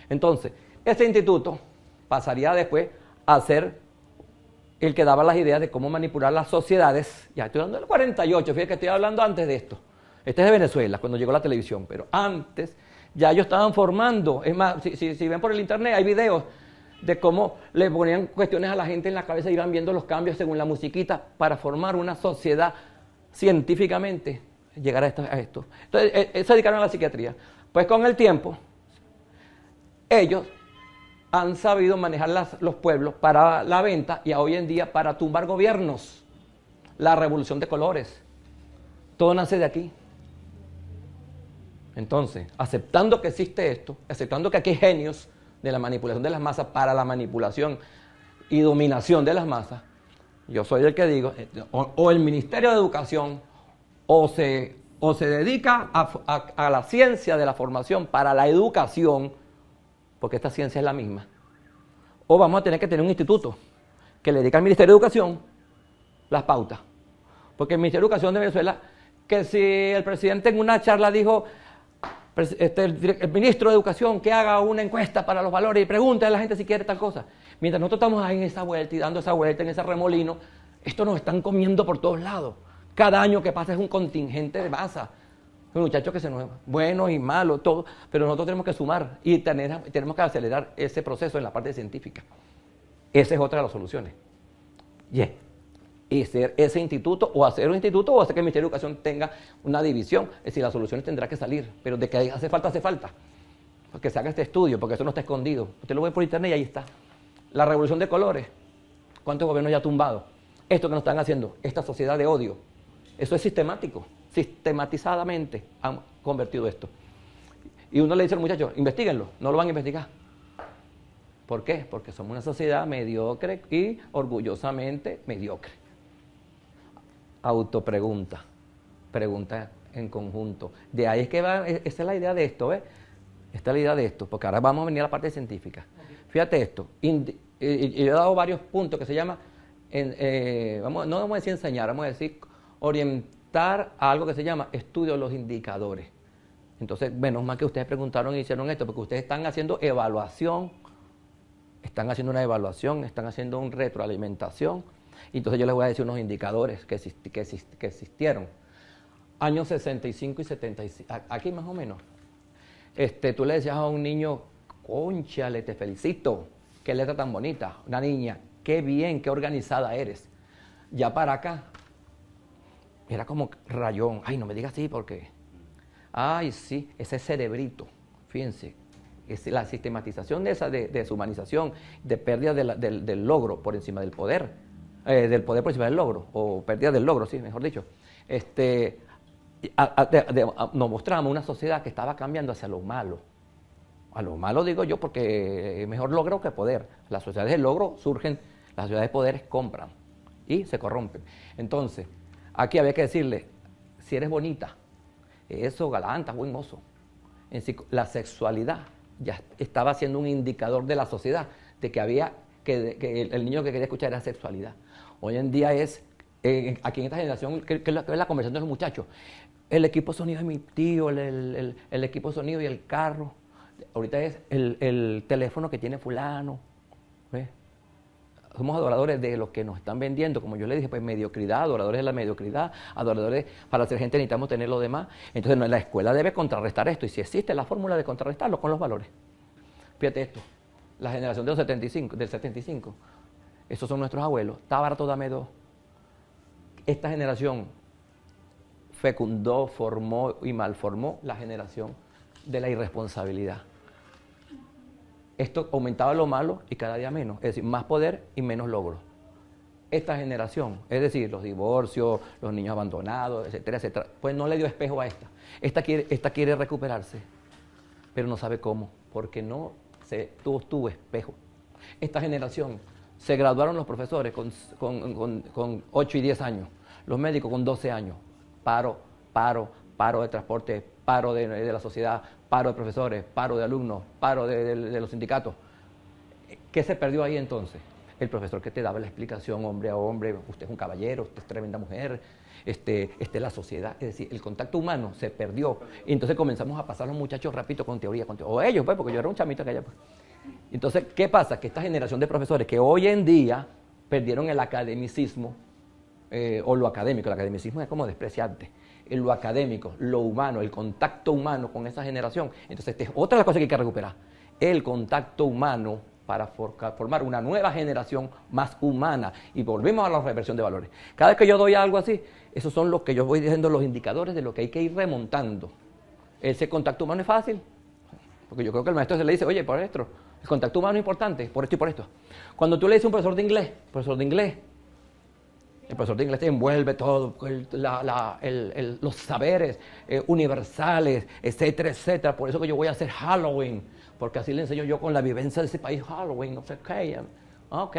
Entonces, este instituto pasaría después a ser el que daba las ideas de cómo manipular las sociedades. Ya estoy hablando del 48, fíjate que estoy hablando antes de esto. Este es de Venezuela, cuando llegó la televisión, pero antes ya ellos estaban formando. Es más, si ven por el internet, hay videos de cómo le ponían cuestiones a la gente en la cabeza y iban viendo los cambios según la musiquita para formar una sociedad científicamente, llegar a esto. Entonces, se dedicaron a la psiquiatría. Pues con el tiempo, ellos han sabido manejar los pueblos para la venta y hoy en día para tumbar gobiernos. La revolución de colores. Todo nace de aquí. Entonces, aceptando que existe esto, aceptando que aquí hay genios de la manipulación de las masas para la manipulación y dominación de las masas, yo soy el que digo, o el Ministerio de Educación o se dedica a la ciencia de la formación para la educación, porque esta ciencia es la misma, o vamos a tener que tener un instituto que le dedique al Ministerio de Educación las pautas. Porque el Ministerio de Educación de Venezuela, que si el presidente en una charla dijo, el ministro de Educación que haga una encuesta para los valores y pregunte a la gente si quiere tal cosa. Mientras nosotros estamos ahí en esa vuelta y dando esa vuelta en ese remolino, esto nos están comiendo por todos lados. Cada año que pasa es un contingente de masa. Un muchacho que se nos... buenos y malos, todo. Pero nosotros tenemos que sumar y tenemos que acelerar ese proceso en la parte científica. Esa es otra de las soluciones. Y hacer ese instituto, o hacer un instituto, o hacer que el Ministerio de Educación tenga una división. Es decir, las soluciones tendrán que salir, pero de que hace falta, hace falta. Porque se haga este estudio, porque eso no está escondido. Usted lo ve por internet y ahí está. La revolución de colores. ¿Cuántos gobiernos ya ha tumbado? Esto que nos están haciendo, esta sociedad de odio. Eso es sistemático. Sistematizadamente han convertido esto. Y uno le dice al muchacho, investíguenlo, no lo van a investigar. ¿Por qué? Porque somos una sociedad mediocre y orgullosamente mediocre. Autopregunta, pregunta en conjunto. De ahí es que va, esa es la idea de esto, ¿ves? Esta es la idea de esto, porque ahora vamos a venir a la parte científica. Fíjate esto, yo he dado varios puntos que se llama, no vamos a decir enseñar, vamos a decir orientar a algo que se llama estudio de los indicadores. Entonces, menos mal que ustedes preguntaron y hicieron esto, porque ustedes están haciendo evaluación, están haciendo una evaluación, están haciendo una retroalimentación. Y entonces yo les voy a decir unos indicadores que existieron. Años 65 y 75, aquí más o menos. Tú le decías a un niño, cónchale, te felicito, qué letra tan bonita. Una niña, qué bien, qué organizada eres. Ya para acá, era como rayón. Ay, no me digas así porque... Ay, sí, ese cerebrito, fíjense. Es la sistematización de esa deshumanización, de pérdida del logro por encima del poder. Del poder por encima del logro, o pérdida del logro, sí, mejor dicho. Nos mostramos una sociedad que estaba cambiando hacia lo malo. A lo malo digo yo porque es mejor logro que poder. Las sociedades de logro surgen, las sociedades de poderes compran y se corrompen. Entonces, aquí había que decirle, si eres bonita, eso, galanta, buen mozo. La sexualidad ya estaba siendo un indicador de la sociedad, de que había que el niño que quería escuchar era sexualidad. Hoy en día es, aquí en esta generación, que es la conversación de los muchachos, el equipo sonido de mi tío, el equipo sonido y el carro. Ahorita es el teléfono que tiene fulano. ¿Ves? Somos adoradores de lo que nos están vendiendo, como yo le dije, pues mediocridad, adoradores de la mediocridad, adoradores, para ser gente necesitamos tener lo demás. Entonces la escuela debe contrarrestar esto, y si existe la fórmula de contrarrestarlo con los valores. Fíjate esto, la generación de del 75, esos son nuestros abuelos, está barato, dame dos. Esta generación fecundó, formó y malformó la generación de la irresponsabilidad. Esto aumentaba lo malo y cada día menos, es decir, más poder y menos logro. Esta generación, es decir, los divorcios, los niños abandonados, etcétera, etcétera, pues no le dio espejo a esta. Esta quiere recuperarse, pero no sabe cómo, porque no tuvo espejo. Esta generación, se graduaron los profesores con 8 y 10 años, los médicos con 12 años, paro de transporte, paro de la sociedad, paro de profesores, paro de alumnos, paro de los sindicatos. ¿Qué se perdió ahí entonces? el profesor que te daba la explicación hombre a hombre, usted es un caballero, usted es tremenda mujer, esta es la sociedad. Es decir, el contacto humano se perdió. Y entonces comenzamos a pasar los muchachos rápido con teoría, o ellos, pues, porque yo era un chamito que allá, pues. Entonces, ¿qué pasa? Que esta generación de profesores que hoy en día perdieron el academicismo, o lo académico, el academicismo es como despreciante, lo académico, lo humano, el contacto humano con esa generación. Entonces, esta es otra de las cosas que hay que recuperar, el contacto humano para formar una nueva generación más humana. Y volvemos a la reversión de valores. Cada vez que yo doy algo así, esos son los que yo voy diciendo, los indicadores de lo que hay que ir remontando. Ese contacto humano es fácil, porque yo creo que el maestro se le dice, oye, maestro, el contacto humano es importante, por esto y por esto. Cuando tú le dices a un profesor de inglés, el profesor de inglés te envuelve todo, los saberes universales, etcétera, etcétera. Por eso que yo voy a hacer Halloween, porque así le enseño yo con la vivencia de ese país, Halloween, no sé qué. Ok.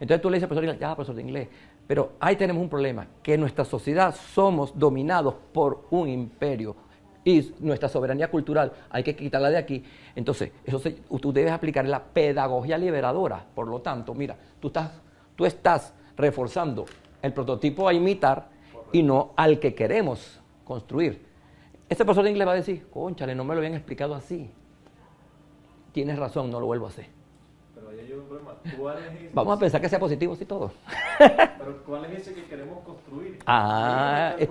Entonces tú le dices al profesor de inglés, ya, profesor de inglés. Pero ahí tenemos un problema, que en nuestra sociedad somos dominados por un imperio y nuestra soberanía cultural hay que quitarla de aquí. Entonces, tú debes aplicar la pedagogía liberadora. Por lo tanto, mira, tú estás reforzando el prototipo a imitar y no al que queremos construir. Este profesor de inglés va a decir, cónchale, no me lo habían explicado así. Tienes razón, no lo vuelvo a hacer. Pero ahí hay un problema. ¿Cuál es ese? Vamos a pensar que sea positivo, sí, todo. Pero ¿cuál es ese que queremos construir?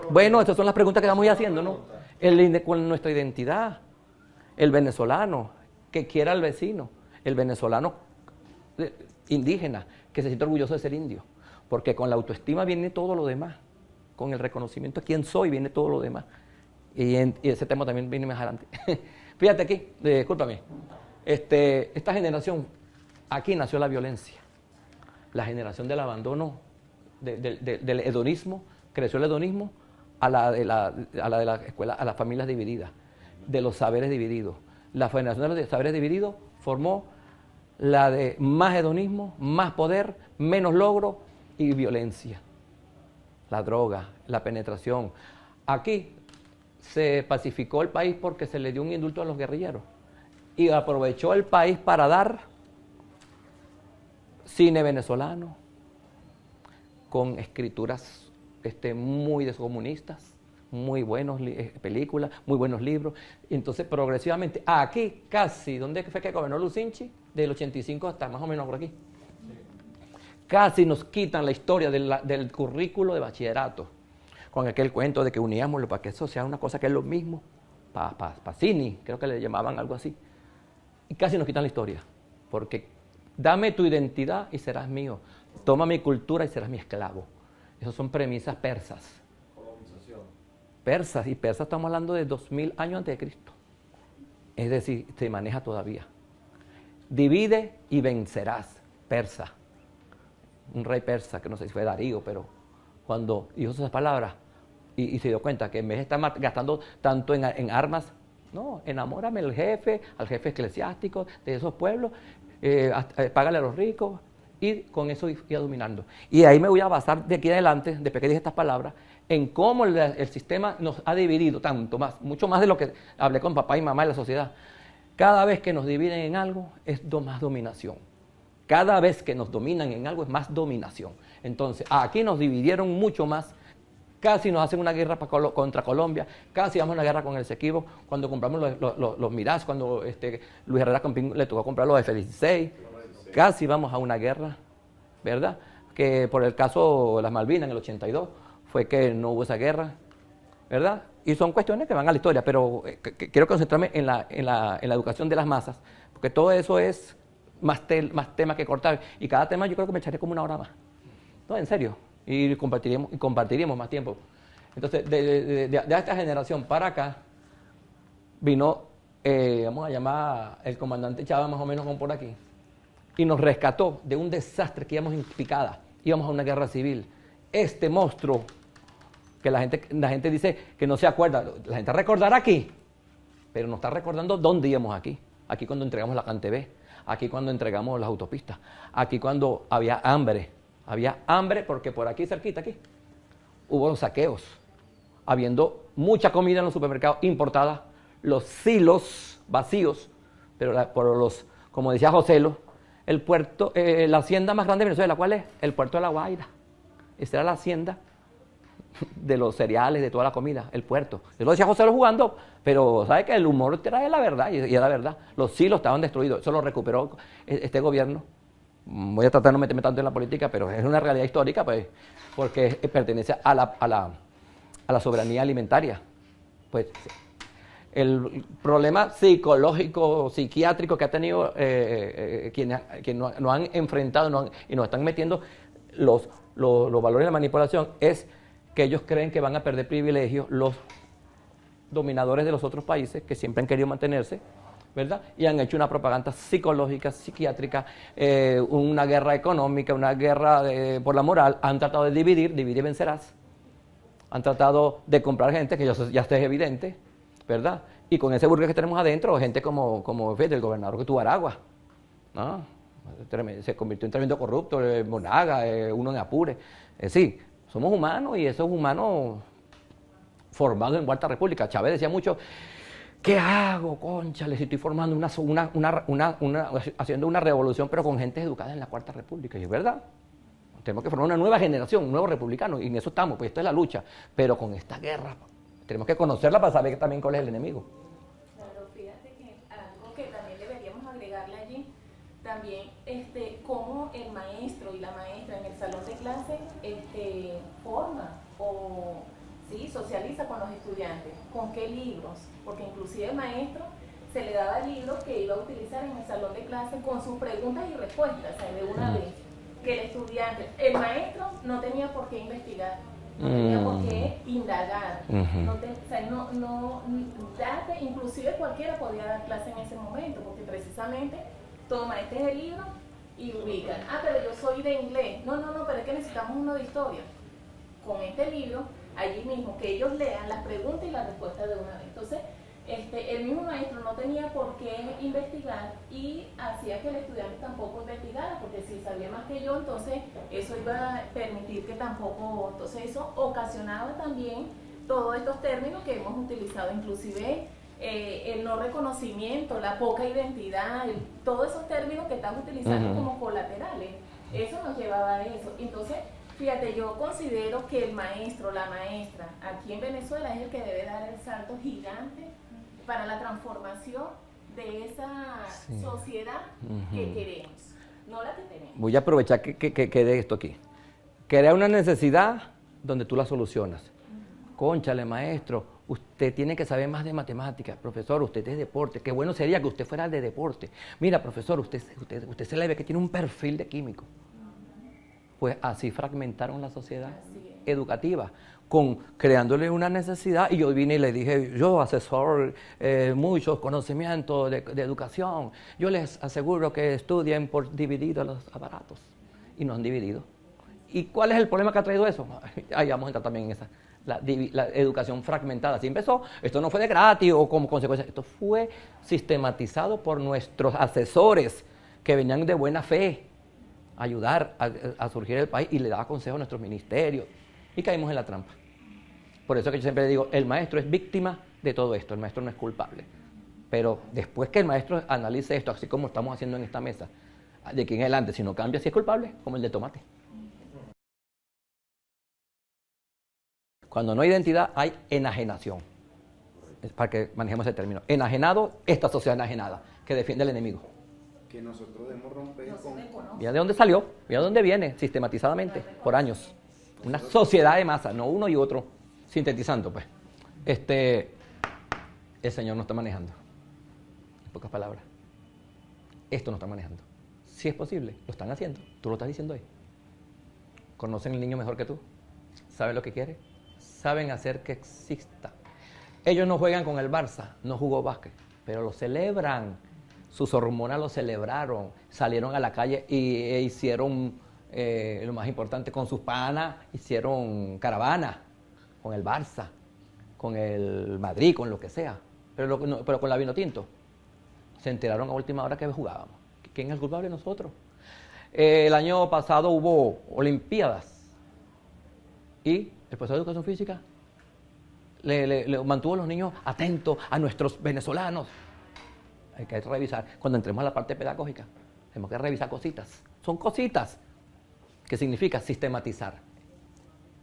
Bueno, estas son las preguntas que vamos a ir haciendo, ¿no? Con nuestra identidad, el venezolano que quiera al vecino, el venezolano indígena que se siente orgulloso de ser indio. Porque con la autoestima viene todo lo demás. Con el reconocimiento de quién soy viene todo lo demás. Y ese tema también viene más adelante. Fíjate aquí, discúlpame. Esta generación, aquí nació la violencia. La generación del abandono, del hedonismo, creció el hedonismo a la de la escuela, a las familias divididas, de los saberes divididos. La generación de los saberes divididos formó la de más hedonismo, más poder, menos logro y violencia, la droga, la penetración. Aquí se pacificó el país porque se le dio un indulto a los guerrilleros y aprovechó el país para dar cine venezolano con escrituras muy descomunistas, muy buenas películas, muy buenos libros. Y entonces progresivamente, aquí casi, ¿dónde fue que gobernó Lucinchi? Del 85 hasta más o menos por aquí. Casi nos quitan la historia del currículo de bachillerato, con aquel cuento de que uníamoslo para que eso sea una cosa que es lo mismo, Pacini, creo que le llamaban algo así. Y casi nos quitan la historia, porque dame tu identidad y serás mío, toma mi cultura y serás mi esclavo. Esas son premisas persas. Colonización. Persas, y persas estamos hablando de 2000 años antes de Cristo. Es decir, se maneja todavía. Divide y vencerás, persa. Un rey persa, que no sé si fue Darío, pero cuando dijo esas palabras y se dio cuenta que en vez de estar gastando tanto en armas, no, enamórame al jefe eclesiástico de esos pueblos, págale a los ricos, y con eso iba dominando. Y ahí me voy a basar de aquí adelante, después que dije estas palabras, en cómo el sistema nos ha dividido tanto más, mucho más de lo que hablé con papá y mamá en la sociedad. Cada vez que nos dividen en algo es más dominación. Cada vez que nos dominan en algo es más dominación. Entonces, aquí nos dividieron mucho más. Casi nos hacen una guerra contra Colombia, casi vamos a una guerra con el Esequibo, cuando compramos los Mirage, cuando Luis Herrera Campín le tocó comprar los F-16, casi vamos a una guerra, ¿verdad? Que por el caso de las Malvinas en el 82 fue que no hubo esa guerra, ¿verdad? Y son cuestiones que van a la historia, pero quiero concentrarme en la educación de las masas, porque todo eso es más temas que cortar, y cada tema yo creo que me echaré como una hora más. No, en serio, y compartiríamos más tiempo. Entonces, de esta generación para acá, vino, vamos a llamar el comandante Chávez más o menos como por aquí, y nos rescató de un desastre que íbamos en picada, íbamos a una guerra civil. Este monstruo, que la gente dice que no se acuerda, la gente recordará aquí, pero no está recordando dónde íbamos aquí. Aquí cuando entregamos la CanTV, aquí cuando entregamos las autopistas, aquí cuando había hambre porque por aquí cerquita, aquí, hubo los saqueos, habiendo mucha comida en los supermercados importada, los silos vacíos, pero como decía Joselo, el puerto, la hacienda más grande de Venezuela, ¿cuál es? El puerto de La Guaira. Esa era la hacienda de los cereales, de toda la comida, el puerto. Yo lo decía José lo jugando, pero ¿sabe que el humor trae la verdad? Y era verdad. Los silos estaban destruidos. Eso lo recuperó este gobierno. Voy a tratar de no meterme tanto en la política, pero es una realidad histórica, pues, porque pertenece a la soberanía alimentaria. Pues el problema psicológico, psiquiátrico que ha tenido quienes no han enfrentado y nos están metiendo los valores de la manipulación es que ellos creen que van a perder privilegios los dominadores de los otros países que siempre han querido mantenerse, ¿verdad? Y han hecho una propaganda psicológica, psiquiátrica, una guerra económica, una guerra por la moral. Han tratado de dividir y vencerás. Han tratado de comprar gente, que ya es evidente, ¿verdad? Y con ese burgués que tenemos adentro, gente como fíjate, el gobernador que tuvo Aragua, ¿no? Se convirtió en tremendo corrupto, Monaga, uno en Apure. Sí, somos humanos y esos humanos formados en Cuarta República. Chávez decía mucho, ¿qué hago, cónchale, si estoy formando haciendo una revolución, pero con gente educada en la Cuarta República? Y es verdad. Tenemos que formar una nueva generación, un nuevo republicano, y en eso estamos, pues esto es la lucha. Pero con esta guerra, tenemos que conocerla para saber también cuál es el enemigo. Claro, fíjate que algo que también deberíamos agregarle allí, también cómo el maestro y la maestra en el salón de clase forma o ¿sí? socializa con los estudiantes, con qué libros, porque inclusive el maestro se le daba libros que iba a utilizar en el salón de clase con sus preguntas y respuestas, o sea, de una vez, que el estudiante, el maestro no tenía por qué investigar, no tenía por qué indagar, inclusive cualquiera podía dar clase en ese momento, porque precisamente toma este es el libro y ubican, pero yo soy de inglés, no, pero es que necesitamos uno de historia. Con este libro, allí mismo, que ellos lean las preguntas y las respuestas de una vez. Entonces, el mismo maestro no tenía por qué investigar y hacía que el estudiante tampoco investigara, porque si sabía más que yo, entonces eso iba a permitir que tampoco, entonces eso ocasionaba también todos estos términos que hemos utilizado, inclusive el no reconocimiento, la poca identidad, todos esos términos que estamos utilizando como colaterales, eso nos llevaba a eso. Entonces, fíjate, yo considero que el maestro, la maestra, aquí en Venezuela es el que debe dar el salto gigante para la transformación de esa sociedad que queremos, no la que tenemos. Voy a aprovechar que quede esto aquí. Crea una necesidad donde tú la solucionas. Cónchale, maestro, usted tiene que saber más de matemáticas. Profesor, usted es de deporte. Qué bueno sería que usted fuera de deporte. Mira, profesor, usted se le ve que tiene un perfil de químico. Pues así fragmentaron la sociedad educativa, creándole una necesidad. Y yo vine y le dije, yo asesor muchos conocimientos de educación, yo les aseguro que estudien por dividido los aparatos. Y nos han dividido. ¿Y cuál es el problema que ha traído eso? Ahí vamos a entrar también en esa. La educación fragmentada. Así empezó. Esto no fue de gratis o como consecuencia. Esto fue sistematizado por nuestros asesores que venían de buena fe a ayudar a surgir el país y le daba consejos a nuestros ministerios. Y caímos en la trampa. Por eso que yo siempre le digo, el maestro es víctima de todo esto. El maestro no es culpable. Pero después que el maestro analice esto, así como estamos haciendo en esta mesa, de aquí en adelante, si no cambia, si es culpable, como el de tomate. Cuando no hay identidad, hay enajenación. Es para que manejemos el término. Enajenado, esta sociedad enajenada, que defiende al enemigo. Que nosotros debemos romper con... Mira de dónde salió, mira de dónde viene, sistematizadamente, por años. Una sociedad de masa, no uno y otro, sintetizando, pues. El Señor no está manejando. En pocas palabras. Esto no está manejando. Si es posible, lo están haciendo. Tú lo estás diciendo ahí. ¿Conocen el niño mejor que tú? ¿Saben lo que quiere? Saben hacer que exista. Ellos no juegan con el Barça, no jugó básquet, pero lo celebran. Sus hormonas lo celebraron, salieron a la calle e hicieron, lo más importante, con sus panas, hicieron caravana con el Barça, con el Madrid, con lo que sea, pero con la Vinotinto. Se enteraron a última hora que jugábamos. ¿Quién es el culpable? Nosotros. El año pasado hubo Olimpiadas y el profesor de Educación Física le mantuvo a los niños atentos a nuestros venezolanos. Hay que revisar cuando entremos a la parte pedagógica. tenemos que revisar cositas. Son cositas. ¿Qué significa sistematizar?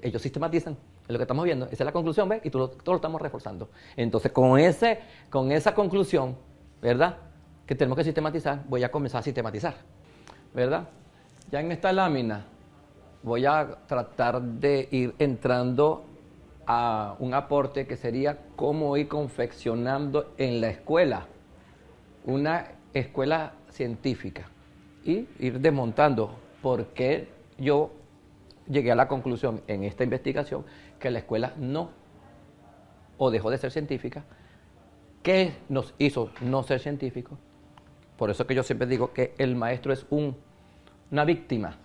Ellos sistematizan. Es lo que estamos viendo. Esa es la conclusión, ¿ves? Y todo lo estamos reforzando. Entonces, con esa conclusión, ¿verdad? Que tenemos que sistematizar, voy a comenzar a sistematizar, ¿verdad? Ya en esta lámina voy a tratar de ir entrando a un aporte que sería cómo ir confeccionando en la escuela, una escuela científica, y ir desmontando por qué yo llegué a la conclusión en esta investigación que la escuela no, o dejó de ser científica, qué nos hizo no ser científicos. Por eso que yo siempre digo que el maestro es una víctima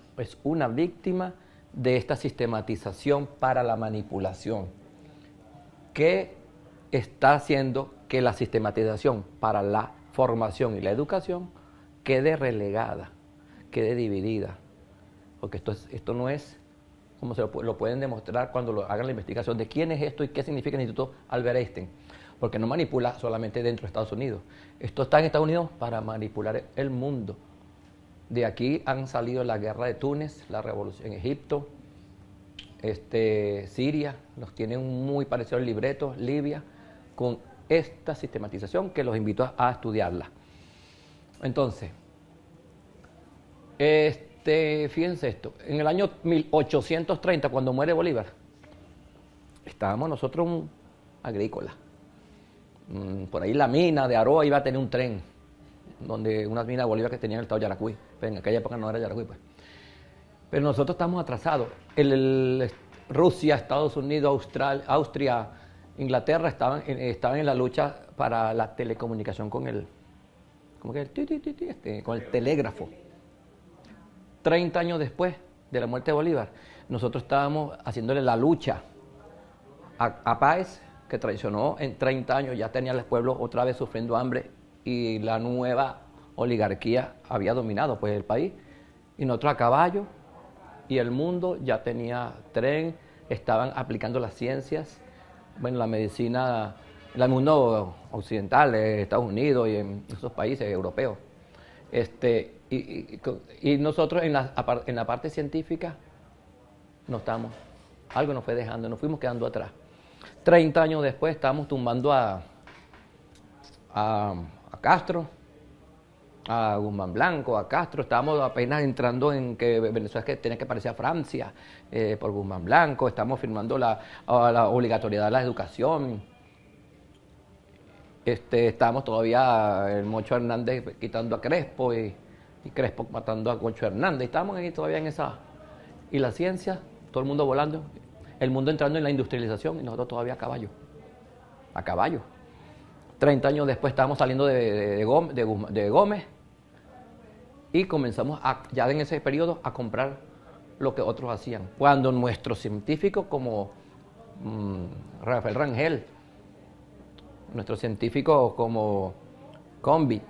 de esta sistematización para la manipulación, que está haciendo que la sistematización para la formación y la educación quede relegada, quede dividida. Porque esto no es como se lo pueden demostrar cuando hagan la investigación de quién es esto y qué significa el Instituto Albert Einstein. Porque no manipula solamente dentro de Estados Unidos. Esto está en Estados Unidos para manipular el mundo. De aquí han salido la guerra de Túnez, la revolución en Egipto, Siria, nos tienen muy parecido el libreto, Libia, con esta sistematización que los invito a estudiarla. Entonces, fíjense esto, en el año 1830, cuando muere Bolívar, estábamos nosotros agrícolas. Por ahí la mina de Aroa iba a tener un tren, donde unas minas de Bolívar que tenían el estado de Yaracuy, pero en aquella época no era Yaracuy, pues. Pero nosotros estamos atrasados. Rusia, Estados Unidos, Austria, Inglaterra estaban en la lucha para la telecomunicación con el telégrafo. 30 años después de la muerte de Bolívar, nosotros estábamos haciéndole la lucha a Páez, que traicionó en 30 años, ya tenía el pueblo otra vez sufriendo hambre y la nueva oligarquía había dominado pues el país. Y nosotros a caballo, y el mundo ya tenía tren, estaban aplicando las ciencias, bueno, la medicina, en el mundo occidental, Estados Unidos y en esos países europeos. Y nosotros en la parte científica algo nos fue dejando, nos fuimos quedando atrás. 30 años después estábamos tumbando a Castro, a Guzmán Blanco, a Castro, estábamos apenas entrando en que Venezuela tenía que parecer a Francia por Guzmán Blanco, estamos firmando la obligatoriedad de la educación. Estábamos todavía el Mocho Hernández quitando a Crespo y Crespo matando a Mocho Hernández, estábamos ahí todavía en esa. Y la ciencia, todo el mundo volando, el mundo entrando en la industrialización y nosotros todavía a caballo. 30 años después estábamos saliendo de Gómez y comenzamos ya en ese periodo a comprar lo que otros hacían. Cuando nuestros científicos como Rafael Rangel, nuestros científicos como Combit,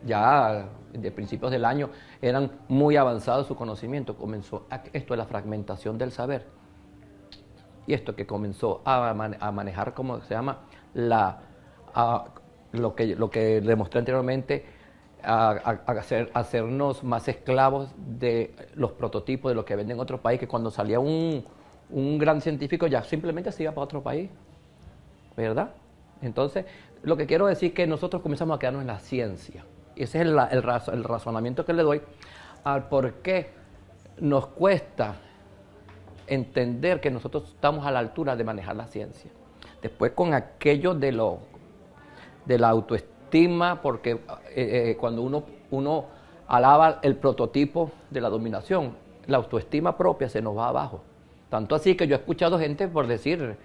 ya de principios del año eran muy avanzados su conocimiento, comenzó esto de la fragmentación del saber. Y esto que comenzó a manejar, como se llama, lo que demostré anteriormente, hacernos más esclavos de los prototipos de lo que venden en otro país, que cuando salía un gran científico ya simplemente se iba para otro país, ¿verdad? Entonces, lo que quiero decir es que nosotros comenzamos a quedarnos en la ciencia. Ese es el razonamiento que le doy al por qué nos cuesta entender que nosotros estamos a la altura de manejar la ciencia. Después con aquello de la autoestima, porque cuando uno alaba el prototipo de la dominación, la autoestima propia se nos va abajo. Tanto así que yo he escuchado gente por decir,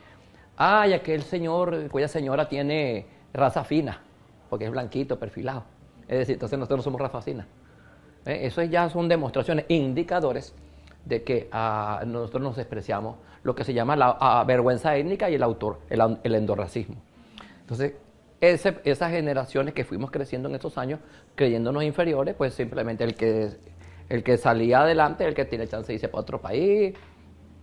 ay, aquel señor, cuya señora tiene raza fina, porque es blanquito, perfilado. Es decir, entonces nosotros no somos raza fina. Eso ya son demostraciones, indicadores de que nosotros nos despreciamos, lo que se llama la vergüenza étnica y el endorracismo. Entonces, esas generaciones que fuimos creciendo en estos años, creyéndonos inferiores, pues simplemente el que salía adelante, el que tiene chance de irse para otro país,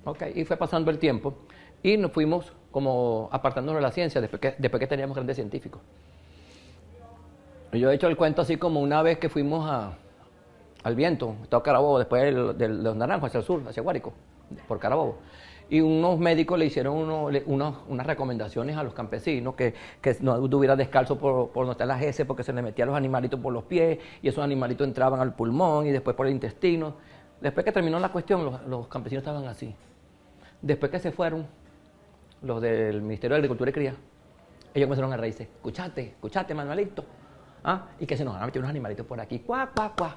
okay, y fue pasando el tiempo, y nos fuimos como apartándonos de la ciencia después que teníamos grandes científicos. Yo he hecho el cuento así como una vez que fuimos al viento, todo Carabobo, después de los Naranjos hacia el sur, hacia Guárico, por Carabobo. Y unos médicos le hicieron unas recomendaciones a los campesinos que no estuviera descalzo por donde están las heces, porque se le metían los animalitos por los pies y esos animalitos entraban al pulmón y después por el intestino. Después que terminó la cuestión, los campesinos estaban así. Después que se fueron, los del Ministerio de Agricultura y Cría, ellos comenzaron a reírse. Escuchate, Manuelito. ¿Ah? Y que se nos van a meter unos animalitos por aquí. Cuá, cuá, cuá.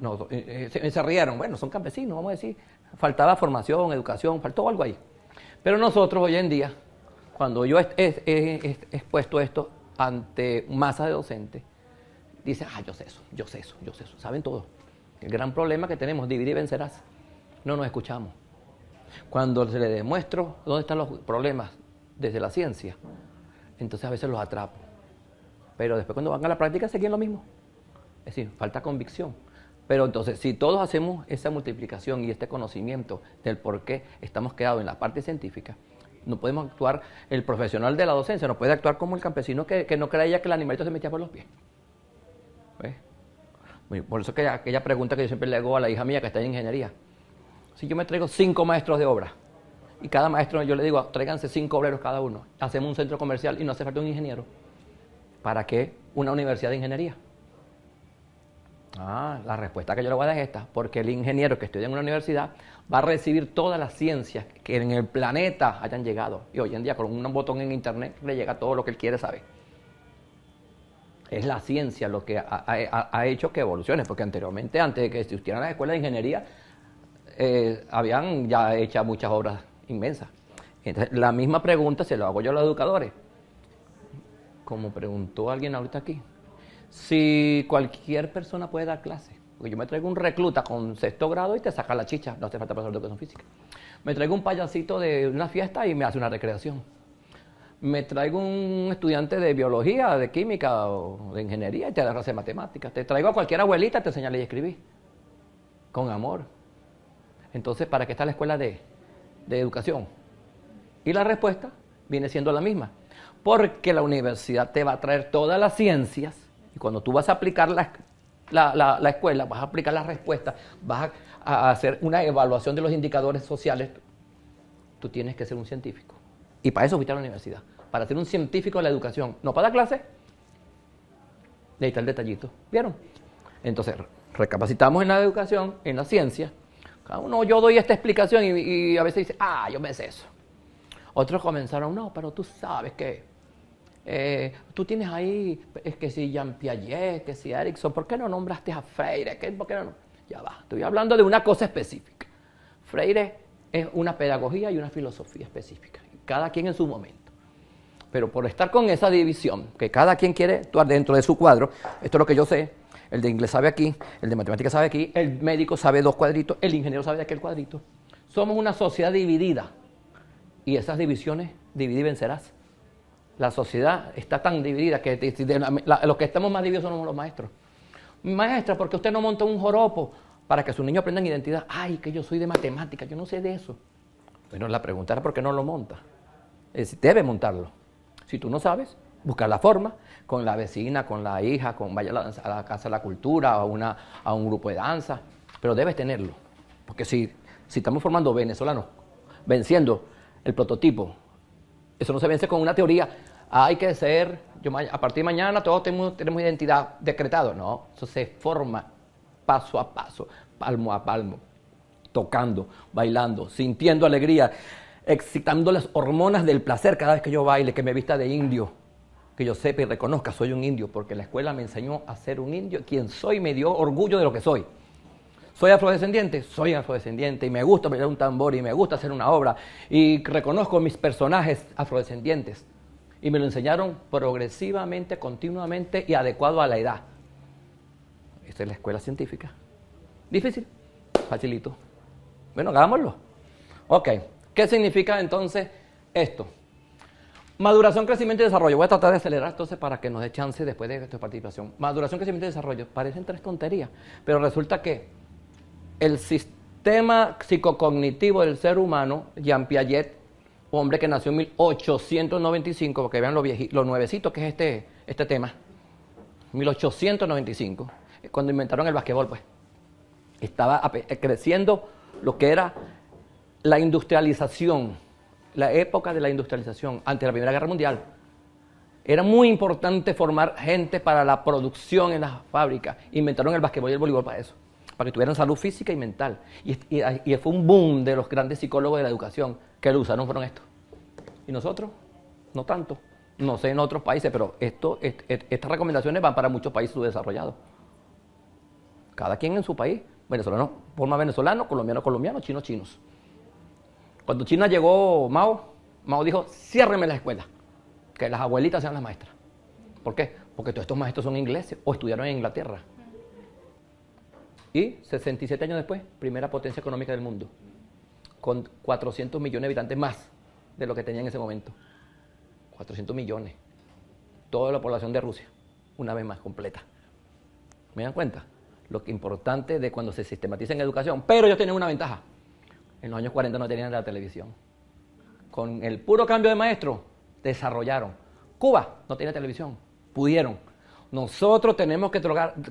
No, se rieron. Bueno, son campesinos, vamos a decir. Faltaba formación, educación, faltó algo ahí. Pero nosotros hoy en día, cuando yo he expuesto esto ante masa de docentes, dicen, yo sé eso, saben todo. El gran problema que tenemos, divide y vencerás. No nos escuchamos. Cuando se le demuestro dónde están los problemas desde la ciencia, entonces a veces los atrapo. Pero después cuando van a la práctica siguen lo mismo. Es decir, falta convicción. Pero entonces, si todos hacemos esa multiplicación y este conocimiento del por qué estamos quedados en la parte científica, no podemos actuar, el profesional de la docencia no puede actuar como el campesino que no creía que el animalito se metía por los pies. ¿Ves? Por eso que aquella pregunta que yo siempre le hago a la hija mía que está en ingeniería. Si yo me traigo 5 maestros de obra, y cada maestro yo le digo, tráiganse 5 obreros cada uno, hacemos un centro comercial y no hace falta un ingeniero, ¿para qué una universidad de ingeniería? La respuesta que yo le voy a dar es esta, porque el ingeniero que estudia en una universidad va a recibir todas las ciencias que en el planeta hayan llegado. Y hoy en día con un botón en internet le llega todo lo que él quiere saber. Es la ciencia lo que ha hecho que evolucione, porque anteriormente, antes de que existieran las escuelas de ingeniería, habían ya hecho muchas obras inmensas. Entonces, la misma pregunta se lo hago yo a los educadores. Como preguntó alguien ahorita aquí. Si cualquier persona puede dar clase, porque yo me traigo un recluta con 6º grado y te saca la chicha, no hace falta profesor de educación física. Me traigo un payasito de una fiesta y me hace una recreación. Me traigo un estudiante de biología, de química o de ingeniería y te da clase de matemáticas. Te traigo a cualquier abuelita y te enseña a leer y escribir. Con amor. Entonces, ¿para qué está la escuela de educación? Y la respuesta viene siendo la misma. Porque la universidad te va a traer todas las ciencias y cuando tú vas a aplicar la escuela, vas a aplicar las respuestas, vas a hacer una evaluación de los indicadores sociales, tú tienes que ser un científico. Y para eso fuiste a la universidad, para ser un científico de la educación, no para dar clase. Ahí está el detallito, ¿vieron? Entonces, recapacitamos en la educación, en la ciencia. Cada uno, yo doy esta explicación y a veces dice, yo me sé eso. Otros comenzaron, no, pero tú sabes que tú tienes ahí, es que si Jean Piaget, que si Erickson, ¿por qué no nombraste a Freire? ¿Por qué no? Ya va, estoy hablando de una cosa específica. Freire es una pedagogía y una filosofía específica, cada quien en su momento. Pero por estar con esa división, que cada quien quiere actuar dentro de su cuadro, esto es lo que yo sé, el de inglés sabe aquí, el de matemáticas sabe aquí, el médico sabe 2 cuadritos, el ingeniero sabe de aquel cuadrito. Somos una sociedad dividida y esas divisiones, divide y vencerás. La sociedad está tan dividida que los que estamos más divididos somos los maestros. Maestra, ¿por qué usted no monta un joropo para que sus niños aprendan identidad? Que yo soy de matemáticas, yo no sé de eso. Bueno, la pregunta era ¿por qué no lo monta? Debe montarlo. Si tú no sabes, busca la forma con la vecina, con la hija, vaya a la Casa de la Cultura, a un grupo de danza, pero debes tenerlo. Porque si estamos formando venezolanos, venciendo el prototipo, eso no se vence con una teoría. Hay que ser, a partir de mañana todos tenemos identidad decretado. No, eso se forma paso a paso, palmo a palmo, tocando, bailando, sintiendo alegría, excitando las hormonas del placer cada vez que yo baile, que me vista de indio, que yo sepa y reconozca, soy un indio, porque la escuela me enseñó a ser un indio, quien soy me dio orgullo de lo que soy. ¿Soy afrodescendiente? Soy afrodescendiente y me gusta bailar un tambor y me gusta hacer una obra y reconozco mis personajes afrodescendientes. Y me lo enseñaron progresivamente, continuamente y adecuado a la edad. Esta es la escuela científica. ¿Difícil? Facilito. Bueno, hagámoslo. Ok, ¿qué significa entonces esto? Maduración, crecimiento y desarrollo. Voy a tratar de acelerar entonces para que nos dé chance después de esta participación. Maduración, crecimiento y desarrollo. Parecen 3 tonterías, pero resulta que el sistema psicocognitivo del ser humano, Jean Piaget, hombre que nació en 1895, porque vean lo nuevecito que es este tema, 1895, cuando inventaron el basquetbol, pues. Estaba creciendo lo que era la industrialización, la época de la industrialización, antes de la Primera Guerra Mundial. Era muy importante formar gente para la producción en las fábricas. Inventaron el basquetbol y el voleibol para eso, para que tuvieran salud física y mental. Y fue un boom de los grandes psicólogos de la educación que lo usaron, fueron estos. ¿Y nosotros? No tanto. No sé en otros países, pero estas recomendaciones van para muchos países subdesarrollados. Cada quien en su país. Venezolano forma venezolano, colombiano colombiano, chino chinos. Cuando China llegó Mao dijo, ciérreme las escuelas, que las abuelitas sean las maestras. ¿Por qué? Porque todos estos maestros son ingleses o estudiaron en Inglaterra. Y 67 años después, primera potencia económica del mundo, con 400 millones de habitantes más de lo que tenía en ese momento. 400 millones. Toda la población de Rusia, una vez más completa. ¿Me dan cuenta? Lo que importante de cuando se sistematiza en educación. Pero ellos tienen una ventaja. En los años 40 no tenían la televisión. Con el puro cambio de maestro, desarrollaron. Cuba no tiene televisión. Pudieron. Nosotros tenemos que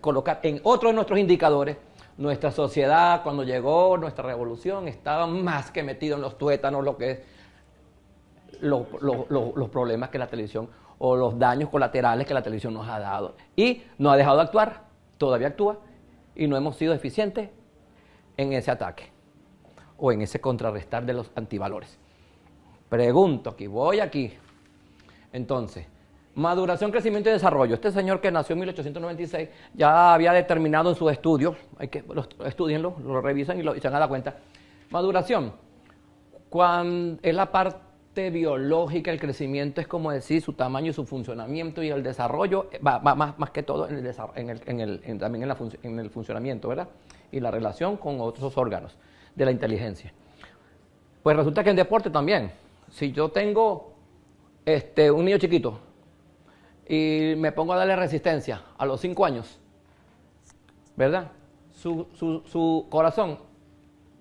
colocar en otro de nuestros indicadores. Nuestra sociedad, cuando llegó nuestra revolución, estaba más que metido en los tuétanos, lo que es los problemas que la televisión o los daños colaterales que la televisión nos ha dado. Y no ha dejado de actuar, todavía actúa, y no hemos sido eficientes en ese ataque o en ese contrarrestar de los antivalores. Pregunto aquí, voy aquí. Entonces, maduración, crecimiento y desarrollo. Este señor que nació en 1896 ya había determinado en sus estudios, estudienlo, lo revisan y se van a dar cuenta. Maduración, es la parte biológica, el crecimiento es como decir su tamaño y su funcionamiento, y el desarrollo va más que todo también en el funcionamiento, ¿verdad? Y la relación con otros órganos de la inteligencia. Pues resulta que en deporte también, si yo tengo un niño chiquito y me pongo a darle resistencia a los 5 años, ¿verdad? Su corazón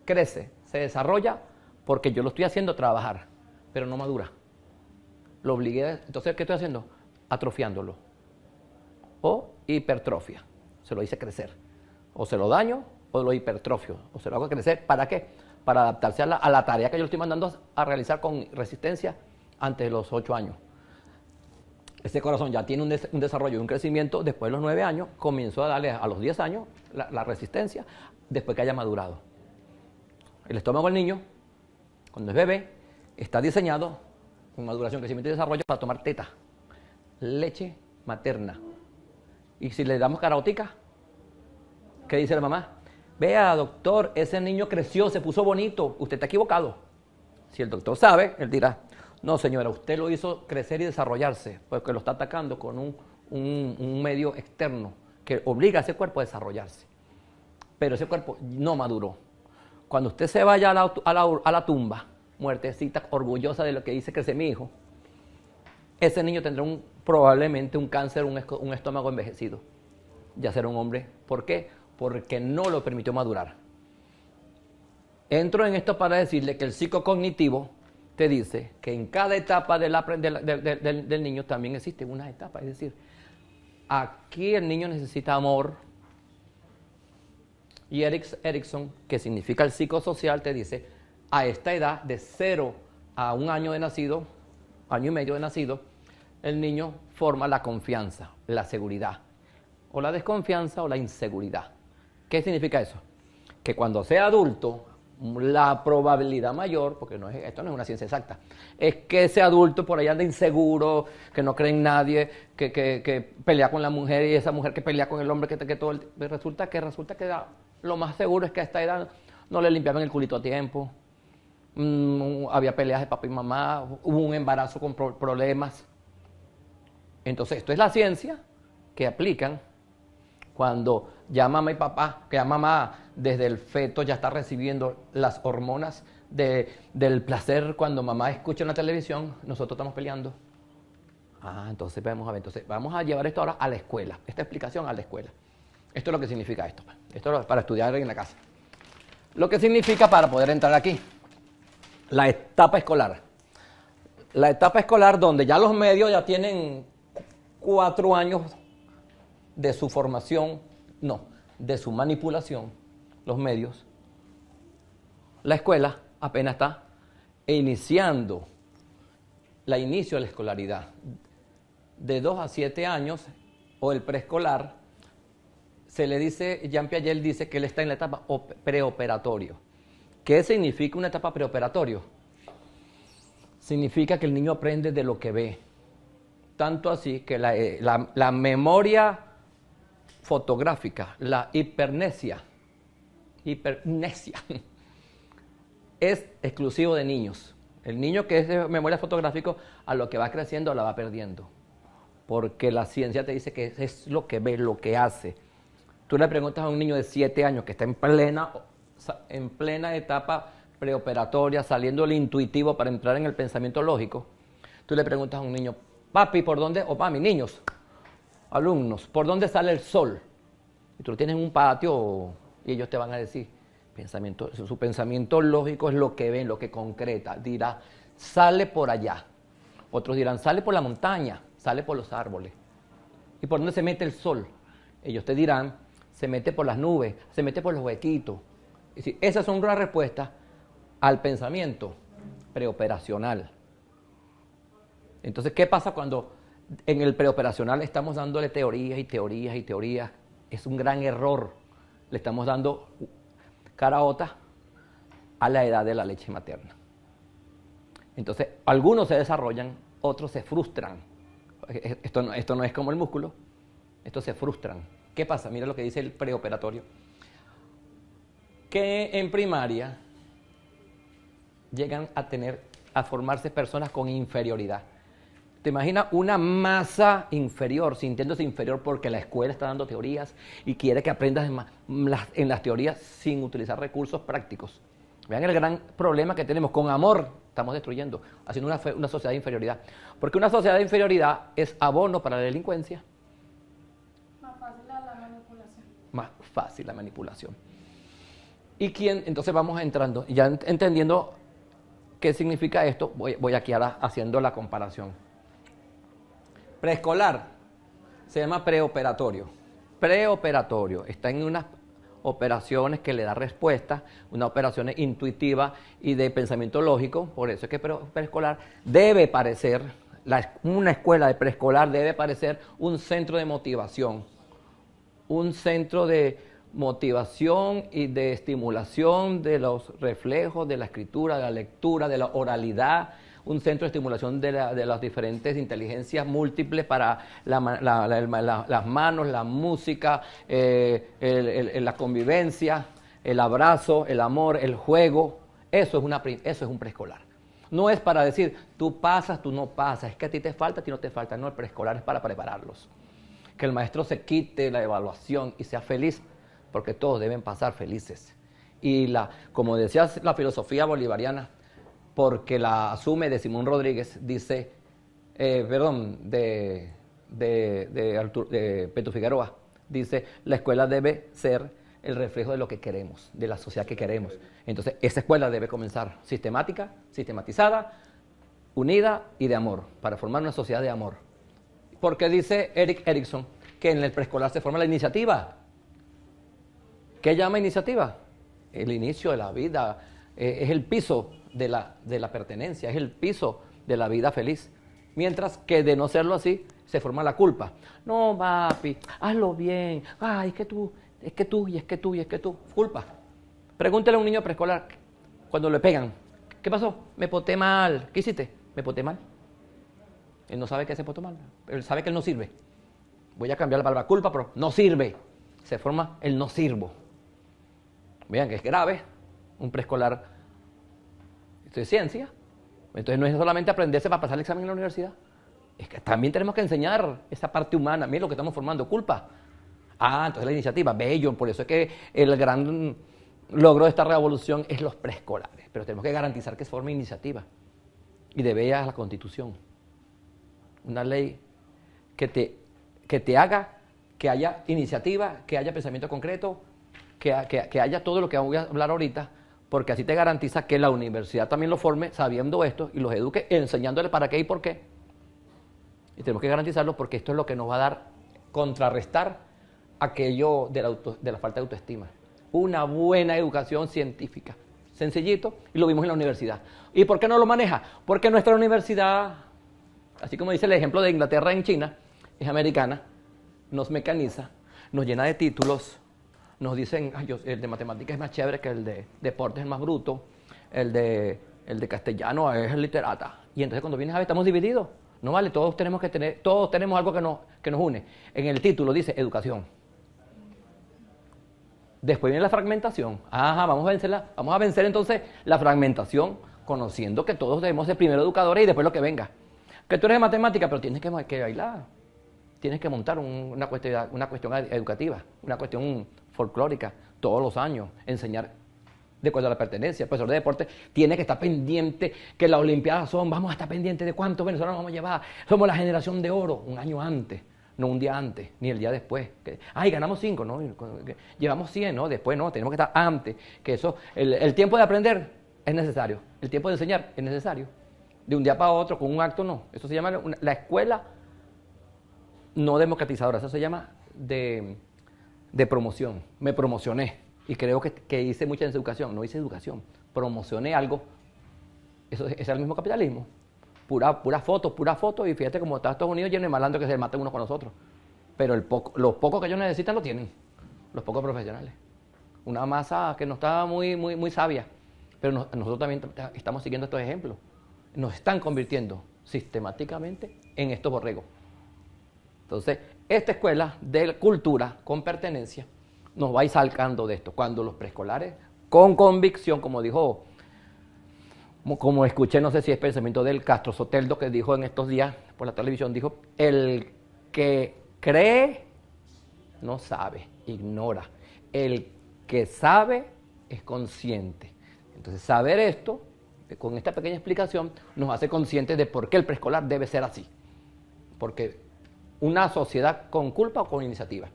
crece, se desarrolla porque yo lo estoy haciendo trabajar, pero no madura. Lo obligué, entonces, ¿qué estoy haciendo? Atrofiándolo. O hipertrofia, se lo hice crecer. O se lo daño, o lo hipertrofio, o se lo hago crecer. ¿Para qué? Para adaptarse a la tarea que yo le estoy mandando a realizar con resistencia antes de los 8 años. Ese corazón ya tiene un desarrollo y un crecimiento. Después de los 9 años, comenzó a darle a los 10 años la resistencia, después que haya madurado. El estómago del niño, cuando es bebé, está diseñado con maduración, crecimiento y desarrollo para tomar teta, leche materna. Y si le damos caraotica, ¿qué dice la mamá? Vea, doctor, ese niño creció, se puso bonito, usted está equivocado. Si el doctor sabe, él dirá, no señora, usted lo hizo crecer y desarrollarse, porque lo está atacando con un medio externo que obliga a ese cuerpo a desarrollarse. Pero ese cuerpo no maduró. Cuando usted se vaya a la tumba, muertecita, orgullosa de lo que dice que es mi hijo, ese niño tendrá probablemente un cáncer, un estómago envejecido. Ya será un hombre. ¿Por qué? Porque no lo permitió madurar. Entro en esto para decirle que el psicocognitivo te dice que en cada etapa del niño también existen unas etapas. Es decir, aquí el niño necesita amor. Y Erikson, que significa el psicosocial, te dice, a esta edad de 0 a 1 año de nacido, año y medio de nacido, el niño forma la confianza, la seguridad, o la desconfianza o la inseguridad. ¿Qué significa eso? Que cuando sea adulto, la probabilidad mayor, porque esto no es una ciencia exacta, es que ese adulto por allá anda inseguro, que no cree en nadie, que pelea con la mujer, y esa mujer que pelea con el hombre, resulta que lo más seguro es que a esta edad no le limpiaban el culito a tiempo, había peleas de papá y mamá, hubo un embarazo con problemas. Entonces, esto es la ciencia que aplican cuando ya mamá y papá, que ya mamá desde el feto ya está recibiendo las hormonas del placer. Cuando mamá escucha en la televisión, nosotros estamos peleando. Entonces vamos a ver, vamos a llevar esto ahora a la escuela, esta explicación a la escuela. Esto es lo que significa esto. Esto es para estudiar en la casa. Lo que significa para poder entrar aquí, la etapa escolar. La etapa escolar donde ya los medios ya tienen 4 años de su formación no, de su manipulación, los medios. La escuela apenas está iniciando el inicio de la escolaridad. De 2 a 7 años, o el preescolar, se le dice, Jean Piaget dice que él está en la etapa preoperatorio. ¿Qué significa una etapa preoperatorio? Significa que el niño aprende de lo que ve. Tanto así que la memoria fotográfica, la hipermnesia, es exclusivo de niños. El niño que es de memoria fotográfica, a lo que va creciendo la va perdiendo. Porque la ciencia te dice que es lo que ve, lo que hace. Tú le preguntas a un niño de 7 años que está en plena etapa preoperatoria, saliendo del intuitivo para entrar en el pensamiento lógico. Tú le preguntas a un niño, papi, ¿por dónde? O mami, niños, alumnos, ¿por dónde sale el sol? Y tú lo tienes en un patio y ellos te van a decir, su pensamiento lógico es lo que ven, lo que concreta. Dirá, sale por allá. Otros dirán, sale por la montaña, sale por los árboles. ¿Y por dónde se mete el sol? Ellos te dirán, se mete por las nubes, se mete por los huequitos. Es decir, esas son las respuestas al pensamiento preoperacional. Entonces, ¿qué pasa cuando en el preoperacional estamos dándole teorías y teorías y teorías? Es un gran error. Le estamos dando caraota a la edad de la leche materna. Entonces, algunos se desarrollan, otros se frustran. Esto no es como el músculo, estos se frustran. ¿Qué pasa? Mira lo que dice el preoperatorio. Que en primaria llegan a formarse personas con inferioridad. ¿Te imaginas una masa inferior, sintiéndose inferior porque la escuela está dando teorías y quiere que aprendas en las teorías sin utilizar recursos prácticos? Vean el gran problema que tenemos. Con amor estamos destruyendo, haciendo una sociedad de inferioridad. Porque una sociedad de inferioridad es abono para la delincuencia. Más fácil la manipulación. Más fácil la manipulación. ¿Y quién? Entonces vamos entrando, ya entendiendo qué significa esto, voy aquí ahora haciendo la comparación. Preescolar se llama preoperatorio. Preoperatorio está en unas operaciones que le da respuesta, unas operaciones intuitivas y de pensamiento lógico. Por eso es que preescolar debe parecer, una escuela de preescolar debe parecer un centro de motivación. Un centro de motivación y de estimulación de los reflejos, de la escritura, de la lectura, de la oralidad. Un centro de estimulación de las diferentes inteligencias múltiples para las manos, la música, la convivencia, el abrazo, el amor, el juego. Eso es un preescolar. No es para decir, tú pasas, tú no pasas, es que a ti te falta, a ti no te falta. No, el preescolar es para prepararlos. Que el maestro se quite la evaluación y sea feliz, porque todos deben pasar felices. Y como decía la filosofía bolivariana, porque la asume de Simón Rodríguez, dice, de Petro Figueroa, dice, la escuela debe ser el reflejo de lo que queremos, de la sociedad que queremos. Entonces, esa escuela debe comenzar sistemática, sistematizada, unida y de amor, para formar una sociedad de amor. Porque dice Erik Erikson que en el preescolar se forma la iniciativa. ¿Qué llama iniciativa? El inicio de la vida, es el piso de la pertenencia, es el piso de la vida feliz. Mientras que de no serlo así, se forma la culpa. No, papi, hazlo bien. Ay, es que tú. Culpa. Pregúntale a un niño preescolar, cuando le pegan, ¿qué pasó? Me porté mal. ¿Qué hiciste? Me porté mal. Él no sabe que se portó mal. Él sabe que él no sirve. Voy a cambiar la palabra culpa, pero no sirve. Se forma el no sirvo. Vean que es grave. Un preescolar de ciencia. Entonces no es solamente aprenderse para pasar el examen en la universidad. Es que también tenemos que enseñar esa parte humana. Miren lo que estamos formando, culpa. Entonces la iniciativa, bello. Por eso es que el gran logro de esta revolución es los preescolares. Pero tenemos que garantizar que se forme iniciativa. Y debe ir a la Constitución. Una ley que te haga que haya iniciativa, que haya pensamiento concreto, que haya todo lo que voy a hablar ahorita, porque así te garantiza que la universidad también lo forme sabiendo esto y los eduque enseñándole para qué y por qué. Y tenemos que garantizarlo porque esto es lo que nos va a dar, contrarrestar aquello de la falta de autoestima. Una buena educación científica. Sencillito, y lo vimos en la universidad. ¿Y por qué no lo maneja? Porque nuestra universidad, así como dice el ejemplo de Inglaterra en China, es americana, nos mecaniza, nos llena de títulos, nos dicen, el de matemáticas es más chévere que el de deportes es más bruto, el de castellano es literata. Y entonces cuando vienes a ver, estamos divididos. No vale, todos tenemos algo que nos une. En el título dice educación. Después viene la fragmentación. Ajá, vamos a vencer entonces la fragmentación, conociendo que todos debemos ser primero educadores y después lo que venga. Que tú eres de matemática, pero tienes que bailar. Tienes que montar una cuestión educativa, una cuestión folclórica, todos los años, enseñar de acuerdo a la pertenencia. El profesor de deporte tiene que estar pendiente que las olimpiadas vamos a estar pendientes de cuántos venezolanos vamos a llevar. Somos la generación de oro, un año antes. No un día antes, ni el día después. Ganamos 5, ¿no? Llevamos 100, ¿no? Después no, tenemos que estar antes. Que eso, el tiempo de aprender es necesario. El tiempo de enseñar es necesario. De un día para otro, con un acto, no. Eso se llama la escuela no democratizadora. Eso se llama de promoción. Me promocioné. Y creo que hice mucha educación. No hice educación. Promocioné algo. Eso es el mismo capitalismo. Pura foto, y fíjate cómo está Estados Unidos lleno de malandros que se maten unos con los otros. Pero los pocos que ellos necesitan lo tienen, los pocos profesionales. Una masa que no está muy sabia, pero nosotros también estamos siguiendo estos ejemplos. Nos están convirtiendo sistemáticamente en estos borregos. Entonces, esta escuela de cultura con pertenencia nos va a ir sacando de esto. Cuando los preescolares, con convicción, como dijo... Como escuché, no sé si es pensamiento del Castro Soteldo, que dijo en estos días por la televisión, dijo, el que cree no sabe, ignora. El que sabe es consciente. Entonces, saber esto, con esta pequeña explicación, nos hace conscientes de por qué el preescolar debe ser así. Porque una sociedad con culpa o con iniciativa.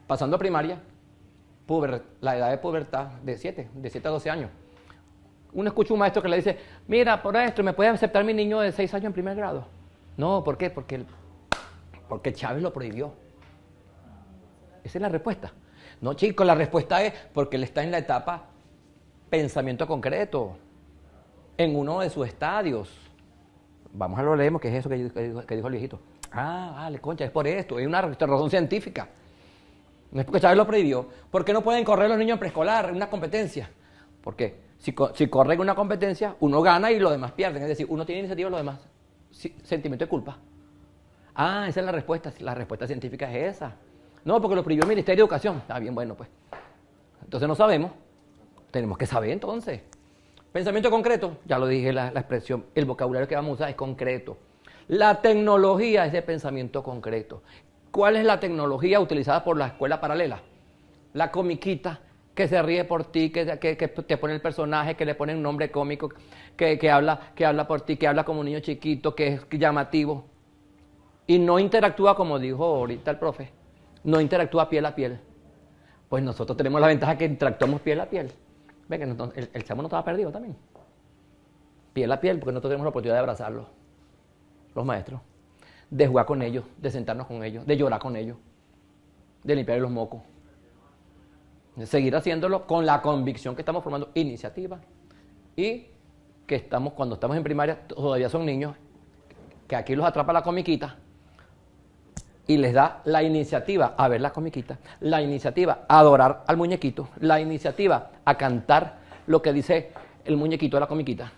Pasando a primaria, la edad de pubertad de 7 a 12 años. Uno escucha un maestro que le dice, mira, por esto, ¿me puede aceptar mi niño de 6 años en primer grado? No, ¿por qué? Porque Chávez lo prohibió. Esa es la respuesta. No, chicos, la respuesta es porque él está en la etapa pensamiento concreto, en uno de sus estadios. Vamos a lo leemos, ¿qué es eso que dijo el viejito? Vale, concha, es por esto, es una razón científica. No es porque Chávez lo prohibió. ¿Por qué no pueden correr los niños en preescolar, en una competencia? ¿Por qué? Si corren una competencia, uno gana y los demás pierden. Es decir, uno tiene iniciativa y los demás sentimiento de culpa. Esa es la respuesta. La respuesta científica es esa. No, porque lo prohibió el Ministerio de Educación. Está bien, bueno, pues. Entonces no sabemos. Tenemos que saber entonces. Pensamiento concreto, ya lo dije la expresión. El vocabulario que vamos a usar es concreto. La tecnología es de pensamiento concreto. ¿Cuál es la tecnología utilizada por la escuela paralela? La comiquita, que se ríe por ti, que te pone el personaje, que le pone un nombre cómico, que habla por ti, que habla como un niño chiquito, que es llamativo. Y no interactúa, como dijo ahorita el profe, no interactúa piel a piel. Pues nosotros tenemos la ventaja que interactuamos piel a piel. Ven que el chamo no estaba perdido también. Piel a piel, porque nosotros tenemos la oportunidad de abrazarlos, los maestros, de jugar con ellos, de sentarnos con ellos, de llorar con ellos, de limpiarles los mocos. Seguir haciéndolo con la convicción que estamos formando iniciativa y que cuando estamos en primaria todavía son niños, que aquí los atrapa la comiquita y les da la iniciativa a ver la comiquita, la iniciativa a adorar al muñequito, la iniciativa a cantar lo que dice el muñequito de la comiquita,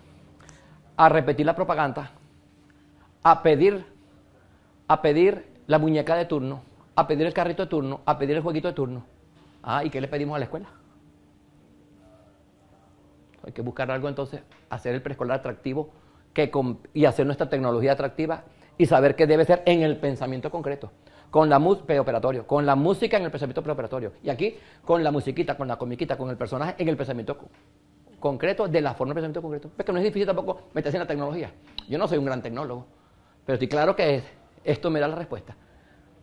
a repetir la propaganda, a pedir la muñeca de turno, a pedir el carrito de turno, a pedir el jueguito de turno. ¿Y qué le pedimos a la escuela? Hay que buscar algo entonces, hacer el preescolar atractivo y hacer nuestra tecnología atractiva y saber qué debe ser en el pensamiento concreto, con la preoperatorio, con la música en el pensamiento preoperatorio. Y aquí, con la musiquita, con la comiquita, con el personaje en el pensamiento concreto, de la forma del pensamiento concreto. Es que no es difícil tampoco meterse en la tecnología. Yo no soy un gran tecnólogo, pero estoy claro que esto me da la respuesta.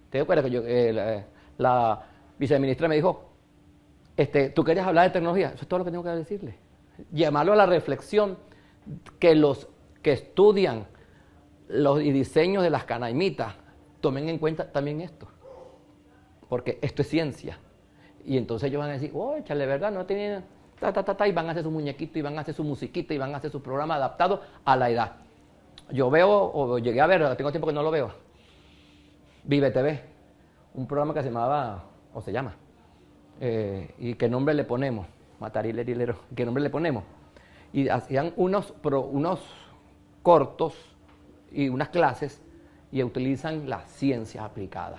¿Te das cuenta que la viceministra me dijo, tú querías hablar de tecnología? Eso es todo lo que tengo que decirle. Llamarlo a la reflexión, que los que estudian los diseños de las canaimitas tomen en cuenta también esto. porque esto es ciencia. Y entonces ellos van a decir, oh, échale, ¿verdad? No tienen, y van a hacer su muñequito, y van a hacer su musiquita, y van a hacer su programa adaptado a la edad. Yo veo, o llegué a ver, tengo tiempo que no lo veo, Vive TV, un programa que se llamaba, o se llama, y qué nombre le ponemos, Matarilerilero, qué nombre le ponemos. Y hacían unos cortos y unas clases y utilizan la ciencia aplicada.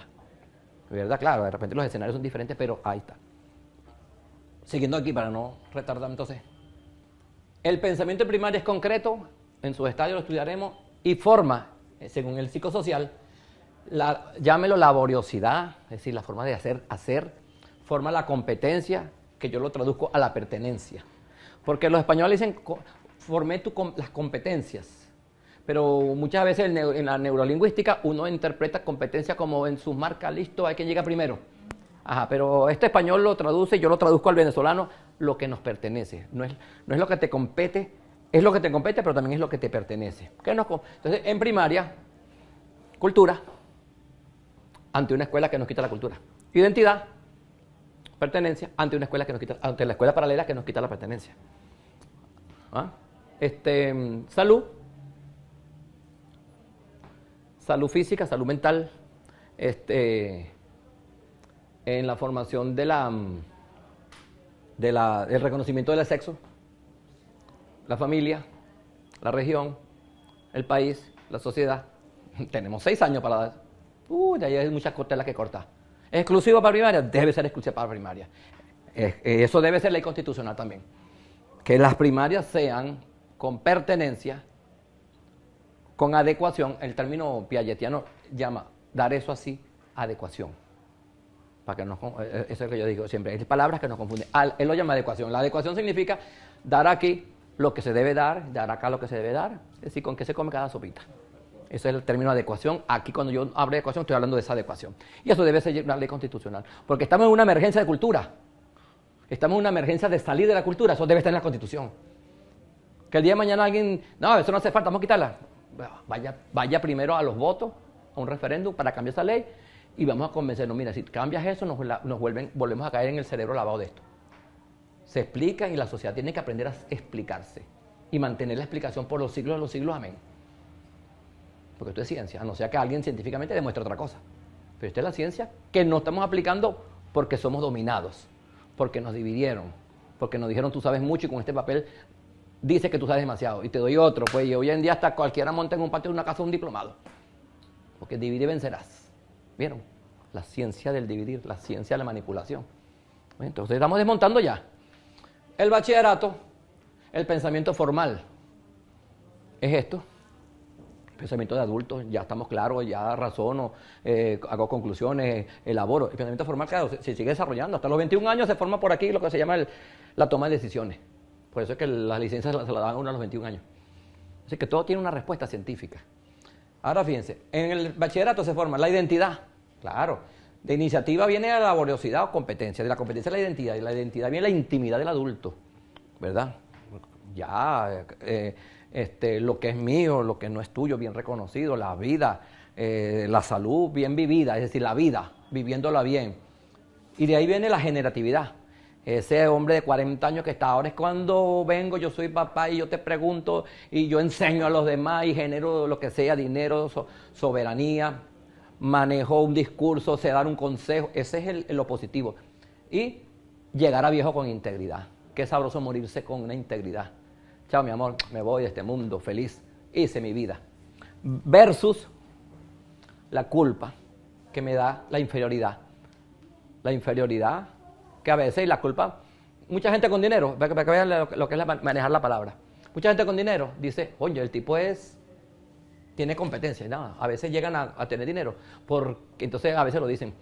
¿Verdad? Claro, de repente los escenarios son diferentes, pero ahí está. Siguiendo aquí para no retardar entonces. El pensamiento en primaria es concreto, en su estadio lo estudiaremos, y forma, según el psicosocial, llámelo laboriosidad, es decir, la forma de hacer, forma la competencia, que yo lo traduzco a la pertenencia. Porque los españoles dicen, formé las competencias. Pero muchas veces en la neurolingüística uno interpreta competencia como en sus marcas, listo, hay quien llega primero. Ajá, pero este español lo traduce, yo lo traduzco al venezolano, lo que nos pertenece. No es lo que te compete, es lo que te compete, pero también es lo que te pertenece. Entonces, en primaria, cultura, ante una escuela que nos quita la cultura. Identidad, pertenencia, ante una escuela que nos quita, ante la escuela paralela que nos quita la pertenencia. ¿Ah? Salud. Salud física, salud mental, en la formación del reconocimiento del sexo, la familia, la región, el país, la sociedad. Tenemos 6 años para dar. De ahí hay muchas costelas que cortar. ¿Es exclusivo para primaria? Debe ser exclusivo para primaria. Eso debe ser ley constitucional también. Que las primarias sean con pertenencia, con adecuación. El término piagetiano llama dar eso así, adecuación. Para que no, eso es lo que yo digo siempre, hay palabras que nos confunden. Él lo llama adecuación. La adecuación significa dar aquí lo que se debe dar acá lo que se debe dar, es decir, con qué se come cada sopita. Ese es el término adecuación. Aquí cuando yo hablo de adecuación estoy hablando de esa adecuación. Y eso debe ser una ley constitucional. Porque estamos en una emergencia de cultura. Estamos en una emergencia de salir de la cultura. Eso debe estar en la Constitución. Que el día de mañana alguien, no, eso no hace falta, vamos a quitarla. Vaya primero a los votos, a un referéndum para cambiar esa ley y vamos a convencernos, mira, si cambias eso volvemos a caer en el cerebro lavado de esto. Se explica y la sociedad tiene que aprender a explicarse y mantener la explicación por los siglos de los siglos, amén. Porque esto es ciencia, a no ser que alguien científicamente demuestre otra cosa. Pero esta es la ciencia que no estamos aplicando porque somos dominados, porque nos dividieron, porque nos dijeron tú sabes mucho y con este papel dice que tú sabes demasiado y te doy otro, pues y hoy en día hasta cualquiera monta en un patio de una casa un diplomado, porque divide y vencerás. ¿Vieron? La ciencia del dividir, la ciencia de la manipulación. Entonces estamos desmontando ya. El bachillerato, el pensamiento formal, es esto, pensamiento de adultos, ya estamos claros, ya razono, hago conclusiones, elaboro. El pensamiento formal, claro, se sigue desarrollando, hasta los 21 años se forma por aquí lo que se llama la toma de decisiones. Por eso es que las licencias se las dan a uno a los 21 años. Así que todo tiene una respuesta científica. Ahora fíjense, en el bachillerato se forma la identidad. Claro, de iniciativa viene la laboriosidad o competencia. De la competencia la identidad. Y la identidad viene la intimidad del adulto. ¿Verdad? Ya, lo que es mío, lo que no es tuyo, bien reconocido. La vida, la salud, bien vivida. Es decir, la vida, viviéndola bien. Y de ahí viene la generatividad. Ese hombre de 40 años que está ahora es cuando vengo, yo soy papá y yo te pregunto y yo enseño a los demás y genero lo que sea, dinero, soberanía, manejo un discurso, sé dar un consejo. Ese es lo positivo. Y llegar a viejo con integridad. Qué sabroso morirse con una integridad. Chao, mi amor, me voy de este mundo feliz, hice mi vida. Versus la culpa que me da la inferioridad. La inferioridad que a veces, y la culpa, mucha gente con dinero, para que vean lo que es manejar la palabra. Mucha gente con dinero dice, oye, el tipo tiene competencia, y nada, a veces llegan a tener dinero, porque entonces a veces lo dicen,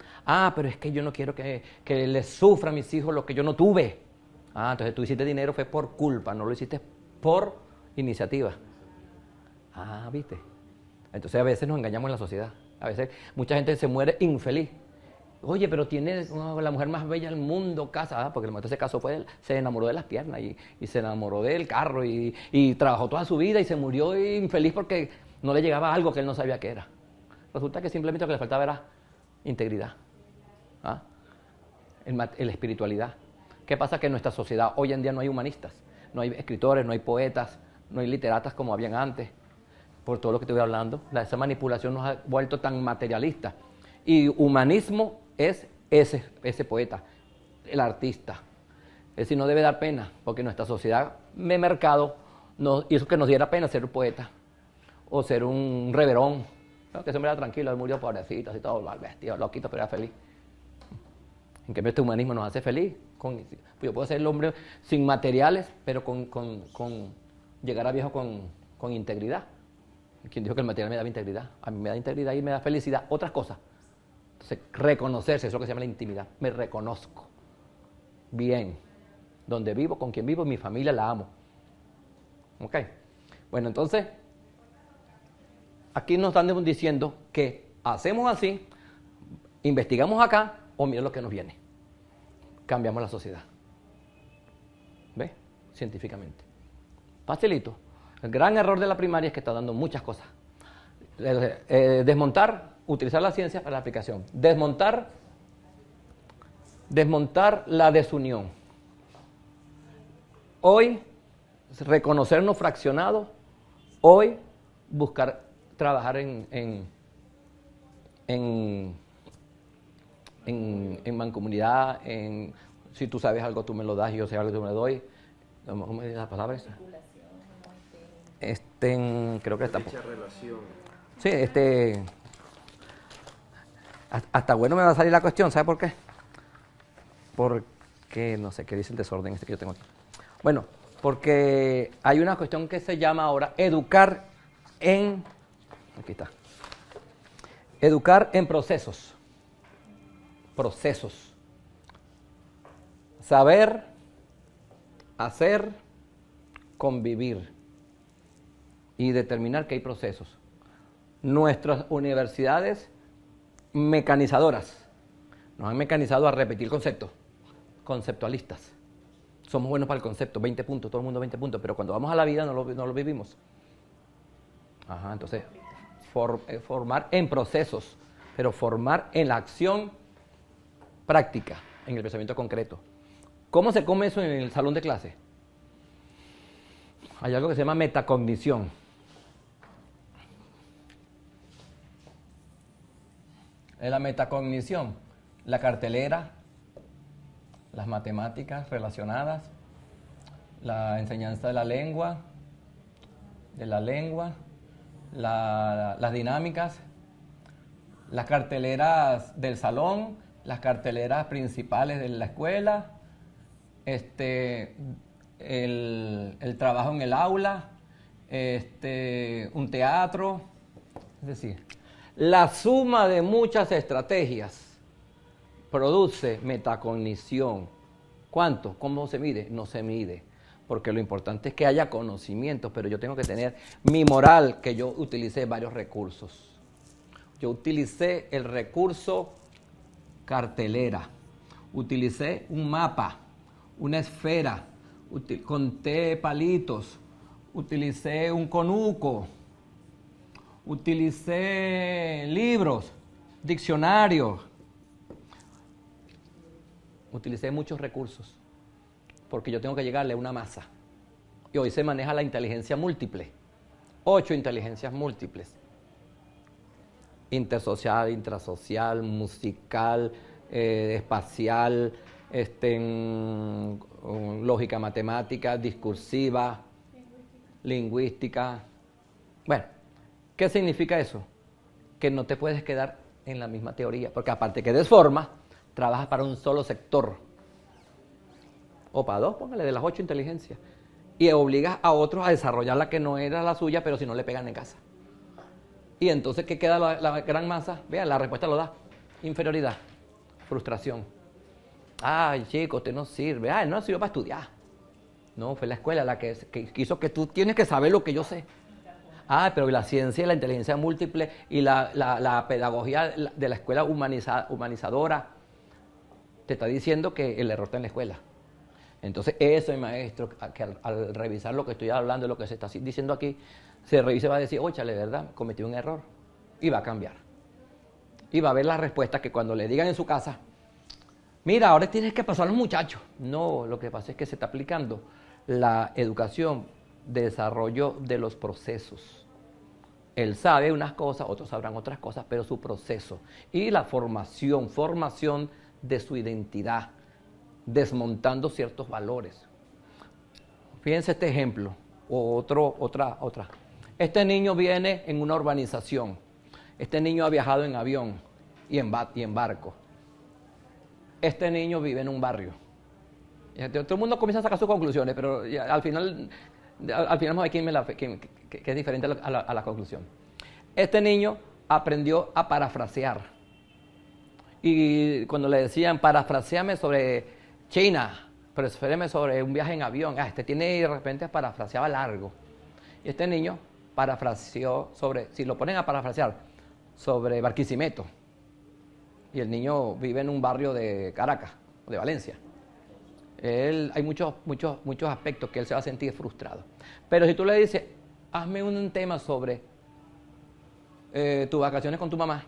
pero es que yo no quiero que les sufra a mis hijos lo que yo no tuve. Entonces tú hiciste dinero fue por culpa, no lo hiciste por iniciativa. ¿Viste? Entonces a veces nos engañamos en la sociedad, a veces mucha gente se muere infeliz. Oye, pero tiene la mujer más bella del mundo, casa, porque el momento se casó, se enamoró de las piernas y se enamoró del carro y trabajó toda su vida y se murió infeliz porque no le llegaba algo que él no sabía qué era. Resulta que simplemente lo que le faltaba era integridad. ¿ah? La espiritualidad. ¿Qué pasa? Que en nuestra sociedad hoy en día no hay humanistas, no hay escritores, no hay poetas, no hay literatas como habían antes, por todo lo que estoy hablando. Esa manipulación nos ha vuelto tan materialistas. Y humanismo es ese poeta, el artista. Es decir, no debe dar pena, porque nuestra sociedad de mercado hizo que nos diera pena ser un poeta o ser un reverón. No, que ese hombre era tranquilo, él murió pobrecito, así todo, vestido, loquito, pero era feliz. En cambio, este humanismo nos hace feliz. Yo puedo ser el hombre sin materiales, pero con llegar a viejo con integridad. ¿Quién dijo que el material me da integridad? A mí me da integridad y me da felicidad. Otras cosas. Entonces, reconocerse, eso es lo que se llama la intimidad. Me reconozco bien. Donde vivo, con quien vivo, mi familia la amo. ¿Ok? Bueno, entonces, aquí nos están diciendo que hacemos así, investigamos acá, o mira lo que nos viene. Cambiamos la sociedad. ¿Ves? Científicamente. Facilito. El gran error de la primaria es que está dando muchas cosas. Desmontar, utilizar la ciencia para la aplicación. Desmontar la desunión. Hoy, reconocernos fraccionados. Hoy, buscar trabajar en mancomunidad, si tú sabes algo tú me lo das y yo sé algo tú me lo doy. ¿Cómo me dice la palabra esa? Creo que está. Dicha relación. Sí, hasta bueno me va a salir la cuestión, ¿sabe por qué? Porque, no sé qué dice el desorden que yo tengo aquí. Bueno, porque hay una cuestión que se llama ahora educar en procesos. Procesos. Saber, hacer, convivir y determinar que hay procesos. Nuestras universidades mecanizadoras nos han mecanizado a repetir conceptos, conceptualistas. Somos buenos para el concepto, 20 puntos, todo el mundo 20 puntos, pero cuando vamos a la vida no lo vivimos. Ajá, entonces, formar en procesos, pero formar en la acción práctica, en el pensamiento concreto. ¿Cómo se come eso en el salón de clase? Hay algo que se llama metacognición. En la metacognición, la cartelera, las matemáticas relacionadas, la enseñanza de la lengua, las dinámicas, las carteleras del salón, las carteleras principales de la escuela, el trabajo en el aula, un teatro, es decir, la suma de muchas estrategias produce metacognición. ¿Cuánto? ¿Cómo se mide? No se mide, porque lo importante es que haya conocimiento, pero yo tengo que tener mi moral, que yo utilicé varios recursos. Yo utilicé el recurso cartelera, utilicé un mapa, una esfera, conté palitos, utilicé un conuco, utilicé libros, diccionarios, utilicé muchos recursos, porque yo tengo que llegarle a una masa. Y hoy se maneja la inteligencia múltiple, 8 inteligencias múltiples. Intersocial, intrasocial, musical, espacial, lógica matemática, discursiva, lingüística. Bueno, ¿qué significa eso? Que no te puedes quedar en la misma teoría, porque aparte que desformas, trabajas para un solo sector. O para dos, póngale, de las 8 inteligencias. Y obligas a otros a desarrollar la que no era la suya, pero si no le pegan en casa. Y entonces, ¿qué queda la gran masa? Vean, la respuesta lo da. Inferioridad, frustración. Ay, chico, usted no sirve. Ay, no sirvió para estudiar. No, fue la escuela la que quiso que tú tienes que saber lo que yo sé. Ah, pero la ciencia y la inteligencia múltiple y la pedagogía de la escuela humanizadora te está diciendo que el error está en la escuela. Entonces, ese maestro, que al revisar lo que estoy hablando, lo que se está diciendo aquí, se revisa y va a decir, óchale, ¿verdad? Cometí un error. Y va a cambiar. Y va a ver las respuestas que cuando le digan en su casa, Mira, ahora tienes que pasar a los muchachos. No, lo que pasa es que se está aplicando la educación de desarrollo de los procesos. Él sabe unas cosas, otros sabrán otras cosas, pero su proceso. Y la formación de su identidad, desmontando ciertos valores. Fíjense este ejemplo, otra. Este niño viene en una urbanización. Este niño ha viajado en avión y en barco. Este niño vive en un barrio. Todo el mundo comienza a sacar sus conclusiones, pero al final vamos a ver quién es diferente a la conclusión. Este niño aprendió a parafrasear. Y cuando le decían, parafraseame sobre China, parafraseame sobre un viaje en avión, este tiene de repente parafraseaba largo. Y este niño parafraseó sobre, si lo ponen a parafrasear, sobre Barquisimeto. Y el niño vive en un barrio de Caracas, o de Valencia. Hay muchos aspectos que él se va a sentir frustrado. Pero si tú le dices, hazme un tema sobre tus vacaciones con tu mamá,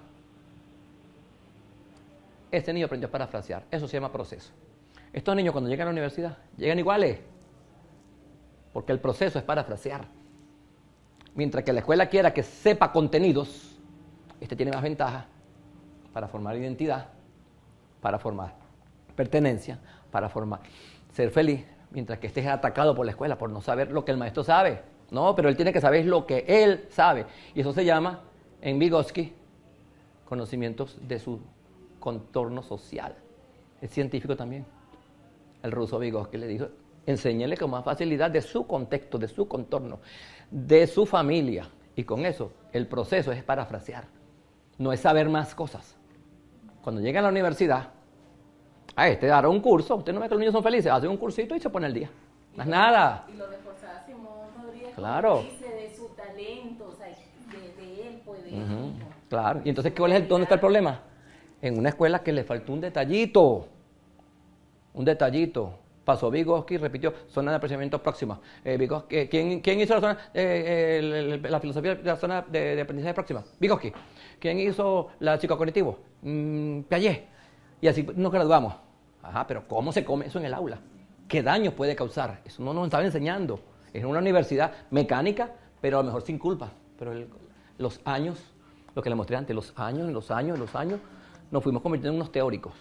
este niño aprendió a parafrasear. Eso se llama proceso. Estos niños cuando llegan a la universidad, llegan iguales, porque el proceso es parafrasear. Mientras que la escuela quiera que sepa contenidos, este tiene más ventaja para formar identidad, para formar pertenencia, para formar ser feliz, mientras que este es atacado por la escuela por no saber lo que el maestro sabe. No, pero él tiene que saber lo que él sabe. Y eso se llama, en Vygotsky, conocimientos de su contorno social. Es científico también. El ruso Vygotsky le dijo, enséñele con más facilidad de su contexto, de su contorno, de su familia. Y con eso, el proceso es parafrasear. No es saber más cosas. Cuando llega a la universidad, hará un curso. Usted no ve que los niños son felices, hace un cursito y se pone al día. Más nada. Y lo reforzaba Simón Rodríguez, claro, dice de su talento, o sea, de él, pues de él. Claro. Y entonces, ¿dónde está el problema? En una escuela que le faltó un detallito. Un detallito. Pasó Vygotsky, repitió, zona de apreciamiento próxima. Vygotsky, ¿quién hizo la zona, la filosofía de la zona de aprendizaje próxima? Vygotsky. ¿Quién hizo la psicocognitivo? Piaget. Y así nos graduamos. Ajá, pero ¿cómo se come eso en el aula? ¿Qué daño puede causar? Eso no nos estaba enseñando. Es una universidad mecánica, pero a lo mejor sin culpa. Pero los años, lo que le mostré antes, los años, nos fuimos convirtiendo en unos teóricos.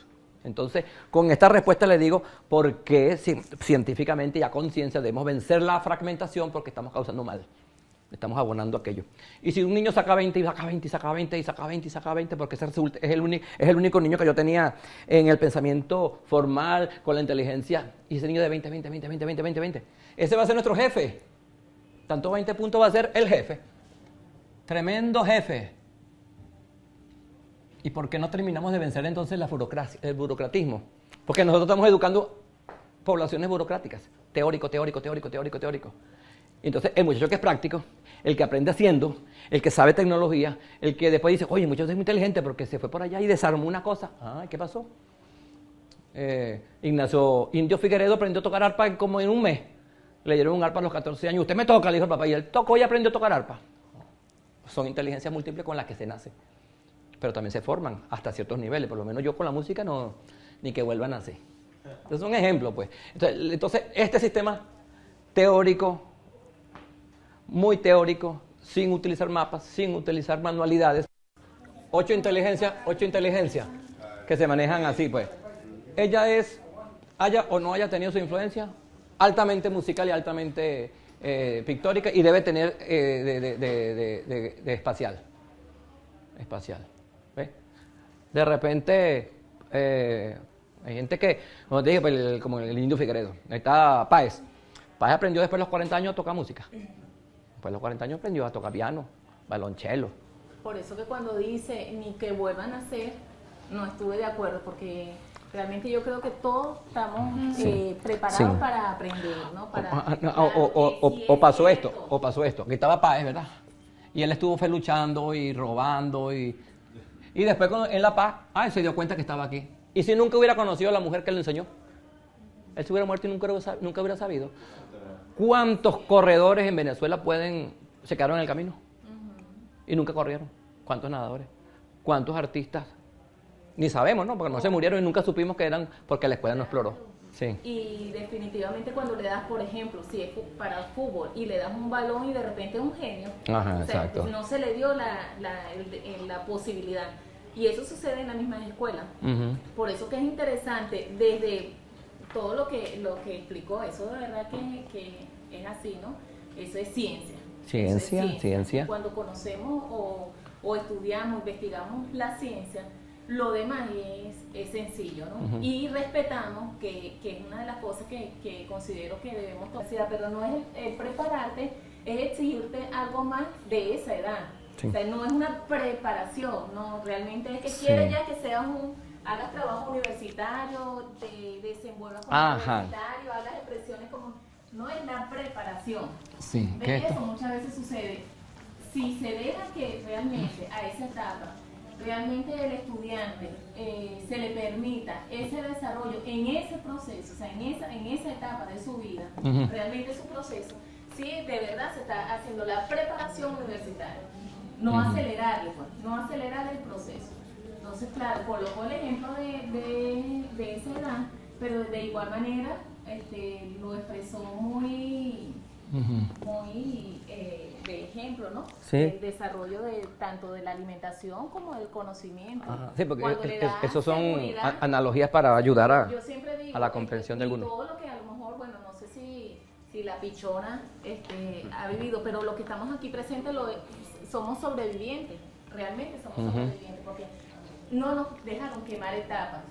Entonces, con esta respuesta le digo por qué científicamente y a conciencia debemos vencer la fragmentación porque estamos causando mal. Estamos abonando aquello. Y si un niño saca 20 y saca 20 y saca 20 y saca 20 y saca 20, porque ese es el único niño que yo tenía en el pensamiento formal, con la inteligencia, y ese niño de 20, ese va a ser nuestro jefe. Tanto 20 puntos va a ser el jefe. Tremendo jefe. ¿Y por qué no terminamos de vencer entonces la burocracia, el burocratismo? Porque nosotros estamos educando poblaciones burocráticas. Teórico. Entonces, el muchacho que es práctico, el que aprende haciendo, el que sabe tecnología, el que después dice, oye, el muchacho es muy inteligente porque se fue por allá y desarmó una cosa. Ah, ¿qué pasó? Ignacio Indio Figueredo aprendió a tocar arpa como en un mes. Le dieron un arpa a los 14 años. Usted me toca, le dijo el papá, y él tocó y aprendió a tocar arpa. Son inteligencias múltiples con las que se nace. Pero también se forman hasta ciertos niveles. Por lo menos yo con la música no, ni que vuelvan a nacer. Entonces, es un ejemplo, pues. Entonces, este sistema teórico, muy teórico, sin utilizar mapas, sin utilizar manualidades. 8 inteligencias que se manejan así, pues. Ella es, haya o no haya tenido su influencia, altamente musical y altamente pictórica, y debe tener de espacial. ¿Ves? De repente, hay gente que, como te dije, pues, como el Indio Figueredo, ahí está Páez. Páez aprendió después de los 40 años a tocar música. Después de los 40 años aprendió a tocar piano, violonchelo. Por eso que cuando dice ni que vuelvan a hacer, no estuve de acuerdo, porque realmente yo creo que todos estamos preparados para aprender, ¿no? O pasó esto, que estaba Páez, ¿verdad? Y él estuvo luchando y robando y después en La Paz, se dio cuenta que estaba aquí. Y si nunca hubiera conocido a la mujer que le enseñó, él se hubiera muerto y nunca hubiera sabido. ¿Cuántos corredores en Venezuela se quedaron en el camino? Y nunca corrieron. ¿Cuántos nadadores? ¿Cuántos artistas Ni sabemos, ¿no? Porque no se murieron y nunca supimos que eran porque la escuela no exploró. Sí. Y definitivamente cuando le das, por ejemplo, si es para fútbol y le das un balón y de repente es un genio, Ajá, o sea, exacto. no se le dio la posibilidad. Y eso sucede en la misma escuela. Ujú. Por eso que es interesante, desde todo lo que explicó, eso de verdad que es así, ¿no? Eso es ciencia. Ciencia, Eso es ciencia. Cuando conocemos o estudiamos, investigamos la ciencia, lo demás es sencillo, ¿no? Ujú. Y respetamos, que es una de las cosas que considero que debemos tomar, pero no es el prepararte, es exigirte algo más de esa edad. Sí. O sea, no es una preparación, no, realmente es que Sí. quieres ya que seas hagas trabajo universitario, te desenvuelvas como Ajá. universitario, hagas expresiones como, no es la preparación. Sí, ¿Ves? ¿qué Eso esto? muchas veces sucede. Si se deja que realmente a esa etapa, realmente el estudiante se le permita ese desarrollo en ese proceso, o sea, en esa etapa de su vida, Ujú. realmente su proceso, sí, de verdad se está haciendo la preparación universitaria, no Ujú. acelerarle, pues, no acelerar el proceso. Entonces, claro, colocó el ejemplo de esa edad, pero de igual manera lo expresó muy de ejemplo, ¿no? Sí. El desarrollo tanto de la alimentación como del conocimiento. Ajá. Sí, porque Cuando le das esos son seguridad, analogías para ayudar yo siempre digo, a la comprensión de y algunos. todo lo que a lo mejor, bueno, no sé si la pichona ha vivido, pero lo que estamos aquí presentes somos sobrevivientes, realmente somos Ujú. sobrevivientes, porque no nos dejaron quemar etapas.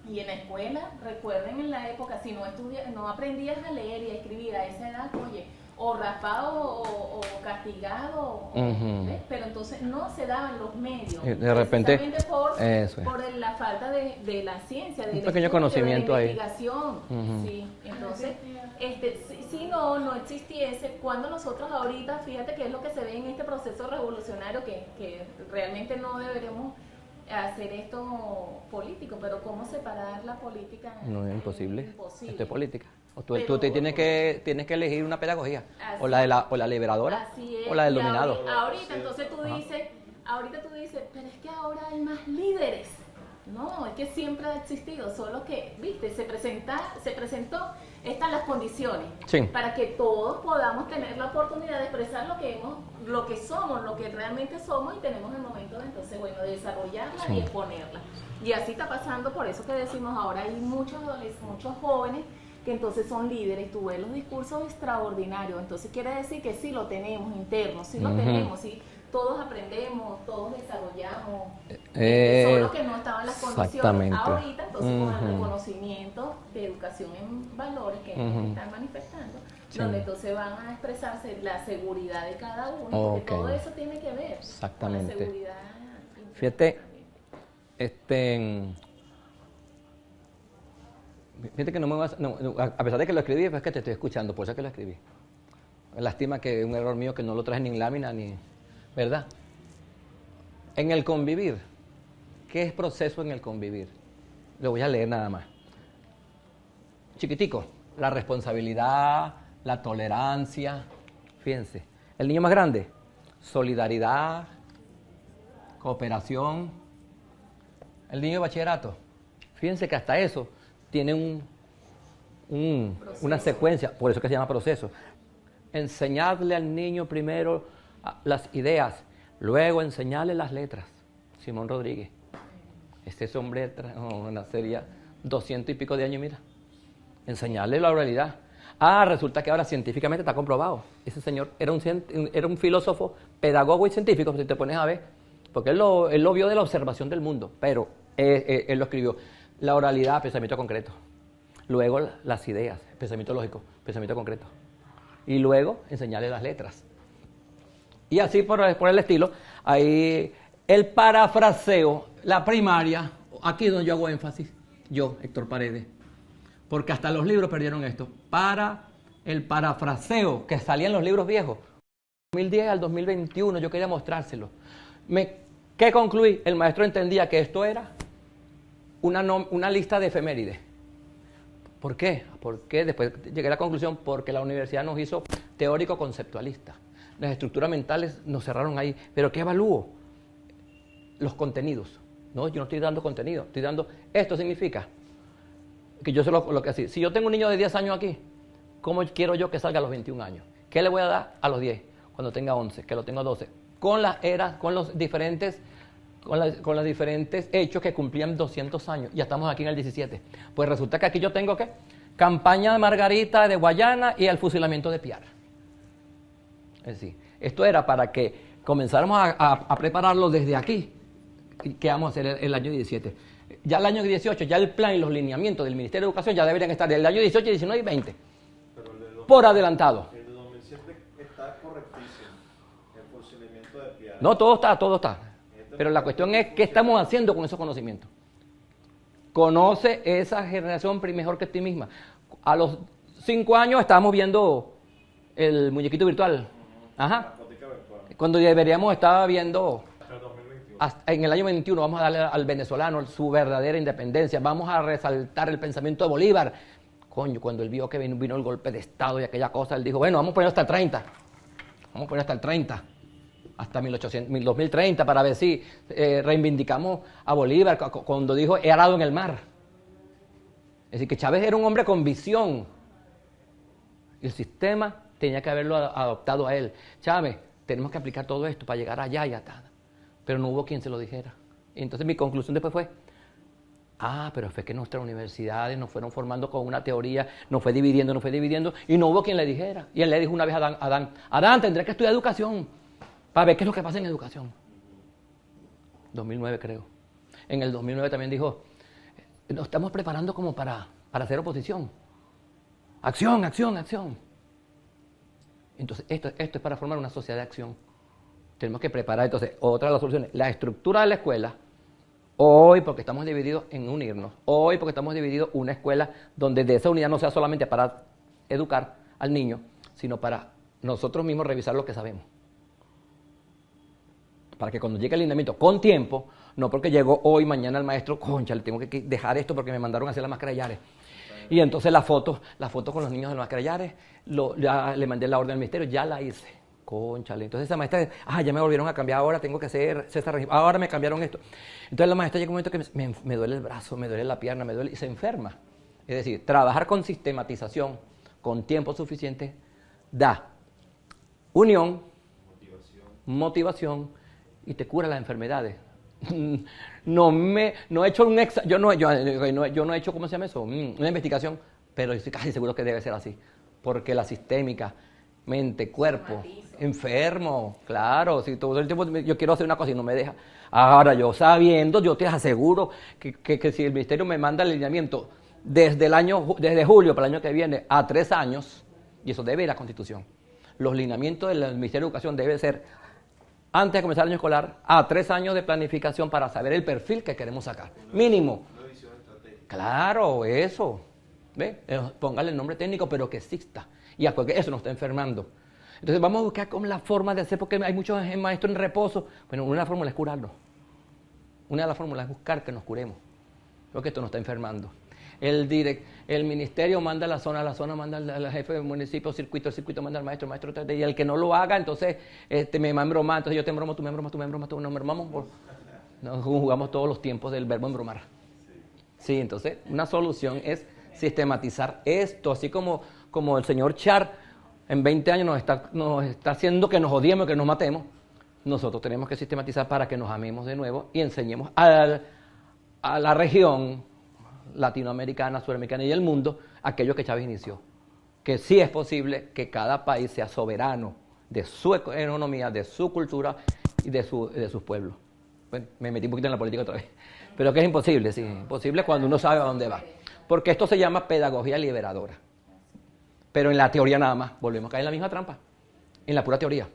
Y en la escuela, recuerden en la época, si no aprendías a leer y a escribir a esa edad, oye, o raspado o castigado, Ujú. ¿ves? Pero entonces no se daban los medios. De repente, precisamente eso es. por la falta de la ciencia, del Un pequeño estudio, conocimiento de la ahí. investigación. Ujú. Sí, entonces, si no existiese, cuando nosotros ahorita, fíjate que es lo que se ve en este proceso revolucionario, que realmente no deberíamos hacer esto político, pero ¿cómo separar la política? No es imposible. Imposible. Esto es política. O tú Pero- te tienes que elegir una pedagogía. Así O la liberadora Así es. o la del Y dominado. Ahorita, entonces ahorita tú dices, pero es que ahora hay más líderes. No, es que siempre ha existido, solo que, viste, se presentó, están las condiciones Sí. para que todos podamos tener la oportunidad de expresar lo que somos, lo que realmente somos, y tenemos el momento de entonces, bueno, de desarrollarla Sí. y exponerla. Y así está pasando, por eso que decimos ahora hay muchos jóvenes que entonces son líderes, tú ves los discursos extraordinarios, entonces quiere decir que sí lo tenemos interno, sí lo Ujú. tenemos, sí, todos aprendemos, todos desarrollamos, solo que no estaban las condiciones. Exactamente. Ahorita, entonces con el Ujú. reconocimiento de educación en valores que Ujú. están manifestando, Sí. donde entonces van a expresarse la seguridad de cada uno, porque Ok. todo eso tiene que ver Exactamente. con la seguridad. Fíjate, fíjate que no me vas, a pesar de que lo escribí, es que te estoy escuchando, por eso es que lo escribí. Lástima que es un error mío que no lo traje ni en lámina ni, ¿verdad? En el convivir, ¿qué es proceso en el convivir? Lo voy a leer nada más. Chiquitico, la responsabilidad, la tolerancia, fíjense. El niño más grande, solidaridad, cooperación. El niño de bachillerato, fíjense que hasta eso tiene una secuencia, por eso que se llama proceso. Enseñarle al niño primero las ideas, luego enseñarle las letras. Simón Rodríguez. Este hombre nacería 200 y pico de años, mira. Enseñarle la oralidad. Resulta que ahora científicamente está comprobado. Ese señor era un filósofo, pedagogo y científico, si te pones a ver, porque él lo vio de la observación del mundo, pero él lo escribió. La oralidad, pensamiento concreto. Luego las ideas, pensamiento lógico, pensamiento concreto. Y luego enseñarle las letras. Y así por el estilo, ahí el parafraseo, la primaria, aquí es donde yo hago énfasis, yo, Héctor Paredes, porque hasta los libros perdieron esto, para el parafraseo que salía en los libros viejos, 2010 al 2021, yo quería mostrárselo. ¿Qué concluí? El maestro entendía que esto era una lista de efemérides. ¿Por qué? Porque después llegué a la conclusión, porque la universidad nos hizo teórico-conceptualistas. Las estructuras mentales nos cerraron ahí. ¿Pero qué evalúo? Los contenidos. No, yo no estoy dando contenido, estoy dando... Esto significa que yo sé lo que así. Si yo tengo un niño de 10 años aquí, ¿cómo quiero yo que salga a los 21 años? ¿Qué le voy a dar a los 10? Cuando tenga 11, que lo tenga 12. Con las eras, con los diferentes hechos que cumplían 200 años. Ya estamos aquí en el 17. Pues resulta que aquí yo tengo, ¿qué? Campaña de Margarita de Guayana y el fusilamiento de Piar. Es decir, esto era para que comenzáramos a prepararlo desde aquí. ¿Qué vamos a hacer el año 17? Ya el año 18, ya el plan y los lineamientos del Ministerio de Educación ya deberían estar el año 18, 19 y 20. Por adelantado. El de 2007 está correctísimo. El fusilamiento de Piar. No, todo está, todo está. Pero la cuestión es, ¿qué estamos haciendo con esos conocimientos? Conoce esa generación mejor que ti misma. A los 5 años estábamos viendo el muñequito virtual. Ajá. Cuando deberíamos estar viendo... En el año 21 vamos a darle al venezolano su verdadera independencia. Vamos a resaltar el pensamiento de Bolívar. Coño, cuando él vio que vino el golpe de Estado y aquella cosa, él dijo, bueno, vamos a poner hasta el 30. Vamos a poner hasta el 30. Hasta 2030 para ver si reivindicamos a Bolívar cuando dijo, he arado en el mar. Es decir, que Chávez era un hombre con visión. Y el sistema tenía que haberlo adoptado a él. Chávez, tenemos que aplicar todo esto para llegar allá y acá. Pero no hubo quien se lo dijera. Y entonces mi conclusión después fue, pero fue que nuestras universidades nos fueron formando con una teoría, nos fue dividiendo, y no hubo quien le dijera. Y él le dijo una vez a Adán, tendré que estudiar educación para ver qué es lo que pasa en educación. 2009 creo. En el 2009 también dijo, nos estamos preparando como para hacer oposición. Acción, acción, acción. Entonces esto es para formar una sociedad de acción. Tenemos que preparar, entonces, otra de las soluciones, la estructura de la escuela, hoy porque estamos divididos en unirnos, hoy porque estamos divididos una escuela donde de esa unidad no sea solamente para educar al niño, sino para nosotros mismos revisar lo que sabemos. Para que cuando llegue el lineamiento con tiempo, no porque llegó hoy, mañana el maestro, concha, le tengo que dejar esto porque me mandaron a hacer la máscara de Yares. Y entonces la foto con los niños de la máscara de Yares, ya le mandé la orden al ministerio, ya la hice. Cónchale, entonces esa maestra, ya me volvieron a cambiar, ahora tengo que hacer César Regis, ahora me cambiaron esto. Entonces la maestra llega un momento que me duele el brazo, me duele la pierna, me duele y se enferma. Es decir, trabajar con sistematización, con tiempo suficiente, da unión, motivación y te cura las enfermedades. No he hecho yo no he hecho, ¿cómo se llama eso? Una investigación, pero estoy casi seguro que debe ser así, porque la sistémica, mente, cuerpo, enfermo, claro, si todo el tiempo yo quiero hacer una cosa y no me deja. Ahora yo sabiendo, yo te aseguro que si el ministerio me manda el lineamiento desde julio para el año que viene a 3 años, y eso debe ir a la Constitución, los lineamientos del Ministerio de Educación deben ser antes de comenzar el año escolar a 3 años de planificación para saber el perfil que queremos sacar, mínimo. Claro, eso, ¿ve? Póngale el nombre técnico, pero que exista. Y porque eso nos está enfermando. Entonces vamos a buscar como la forma de hacer, porque hay muchos maestros en reposo. Bueno, una de las fórmulas es curarnos. Una de las fórmulas es buscar que nos curemos. Porque esto nos está enfermando. El ministerio manda a la zona manda al jefe del municipio, el circuito manda al maestro, y el que no lo haga, entonces me embroma, entonces yo te embromo, tú me embromas, nos embromamos. Nos jugamos todos los tiempos del verbo embromar. Sí, entonces una solución es sistematizar esto, así como el señor Char en 20 años nos está haciendo que nos odiemos, que nos matemos. Nosotros tenemos que sistematizar para que nos amemos de nuevo y enseñemos a la región latinoamericana, sudamericana y el mundo aquello que Chávez inició. Que sí es posible que cada país sea soberano de su economía, de su cultura y de sus pueblos. Bueno, me metí un poquito en la política otra vez. Pero que es imposible, sí, imposible cuando uno sabe a dónde va. Porque esto se llama pedagogía liberadora. Pero en la teoría nada más, volvemos a caer en la misma trampa. En la pura teoría.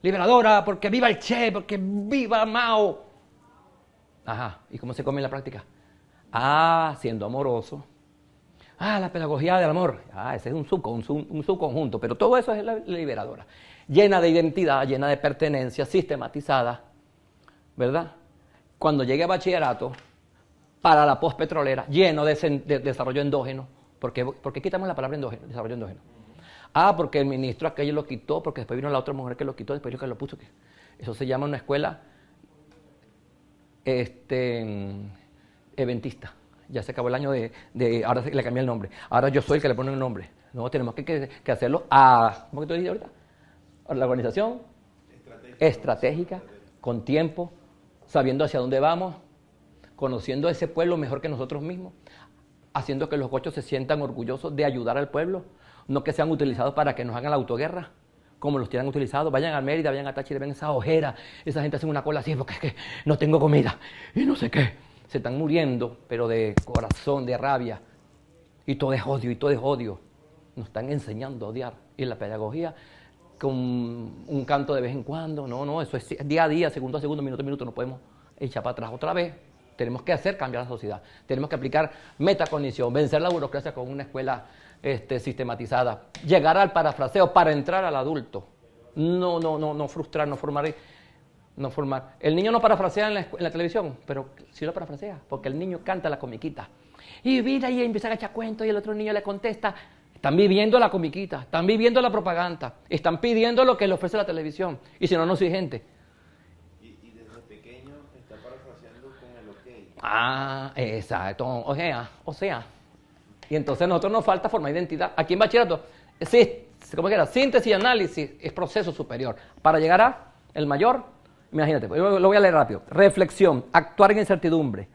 Liberadora, porque viva el Che, porque viva Mao. Ajá, ¿y cómo se come en la práctica? Siendo amoroso. La pedagogía del amor. Ese es un subconjunto, pero todo eso es la liberadora. Llena de identidad, llena de pertenencia, sistematizada, ¿verdad? Cuando llegue a bachillerato, para la postpetrolera, lleno de desarrollo endógeno. ¿Por qué quitamos la palabra endógeno, desarrollo endógeno? Porque el ministro aquello lo quitó, porque después vino la otra mujer que lo quitó, después que lo puso. Eso se llama una escuela eventista. Ya se acabó el año ahora le cambié el nombre. Ahora yo soy el que le pone el nombre. No, tenemos que hacerlo ¿cómo que tú dices ahorita? A la organización estratégica, con tiempo, sabiendo hacia dónde vamos, conociendo a ese pueblo mejor que nosotros mismos, haciendo que los gochos se sientan orgullosos de ayudar al pueblo, no que sean utilizados para que nos hagan la autoguerra, como los tienen utilizados. Vayan a Mérida, vayan a Táchira, ven esa ojera, esa gente hace una cola así porque es que no tengo comida y no sé qué. Se están muriendo, pero de corazón, de rabia, y todo es odio, y todo es odio. Nos están enseñando a odiar, y la pedagogía con un canto de vez en cuando, no, eso es día a día, segundo a segundo, minuto a minuto, no podemos echar para atrás otra vez. Tenemos que hacer cambiar la sociedad, tenemos que aplicar metacognición, vencer la burocracia con una escuela sistematizada, llegar al parafraseo para entrar al adulto, no frustrar, no formar. El niño no parafrasea en la televisión, pero sí lo parafrasea, porque el niño canta la comiquita. Y mira, y empiezan a echar cuentos y el otro niño le contesta. Están viviendo la comiquita, están viviendo la propaganda, están pidiendo lo que le ofrece la televisión. Y si no, no soy gente. Y desde pequeño está parafraseando con el ok. Ah, exacto. O sea. Y entonces a nosotros nos falta formar identidad. Aquí en bachillerato, ¿cómo que era? Síntesis y análisis es proceso superior. Para llegar a el mayor, imagínate, lo voy a leer rápido. Reflexión, actuar en incertidumbre.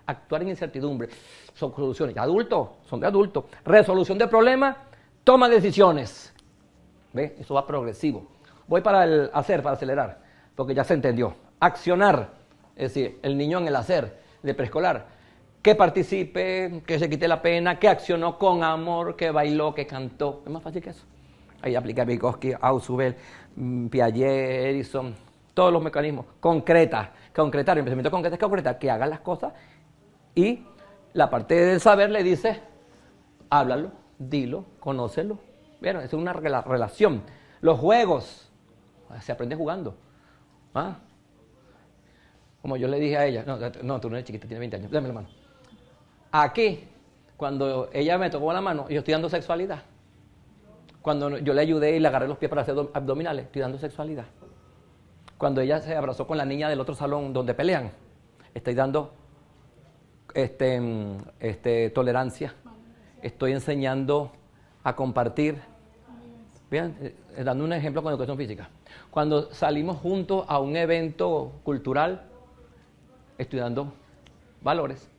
Son soluciones. Son de adultos. Resolución de problemas. Toma decisiones. ¿Ve? Eso va progresivo. Voy para el hacer, para acelerar, porque ya se entendió. Accionar, es decir, el niño en el hacer de preescolar, que participe, que se quite la pena, que accionó con amor, que bailó, que cantó. Es más fácil que eso. Ahí aplica Vygotsky, Ausubel, Piaget, Edison, todos los mecanismos. Concretar, el pensamiento concreto es concretar, que haga las cosas, y la parte del saber le dice, háblalo, dilo, conócelo. Bueno, es una relación. Los juegos, se aprende jugando. ¿Ah? Como yo le dije a ella, no, tú no eres chiquita, tienes 20 años, dame la mano. Aquí, cuando ella me tocó la mano, yo estoy dando sexualidad. Cuando yo le ayudé y le agarré los pies para hacer abdominales, estoy dando sexualidad. Cuando ella se abrazó con la niña del otro salón donde pelean, estoy dando tolerancia. Estoy enseñando a compartir. Vean, dando un ejemplo con educación física. Cuando salimos juntos a un evento cultural, estoy dando valores.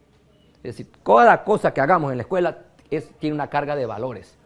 Es decir, cada cosa que hagamos en la escuela tiene una carga de valores.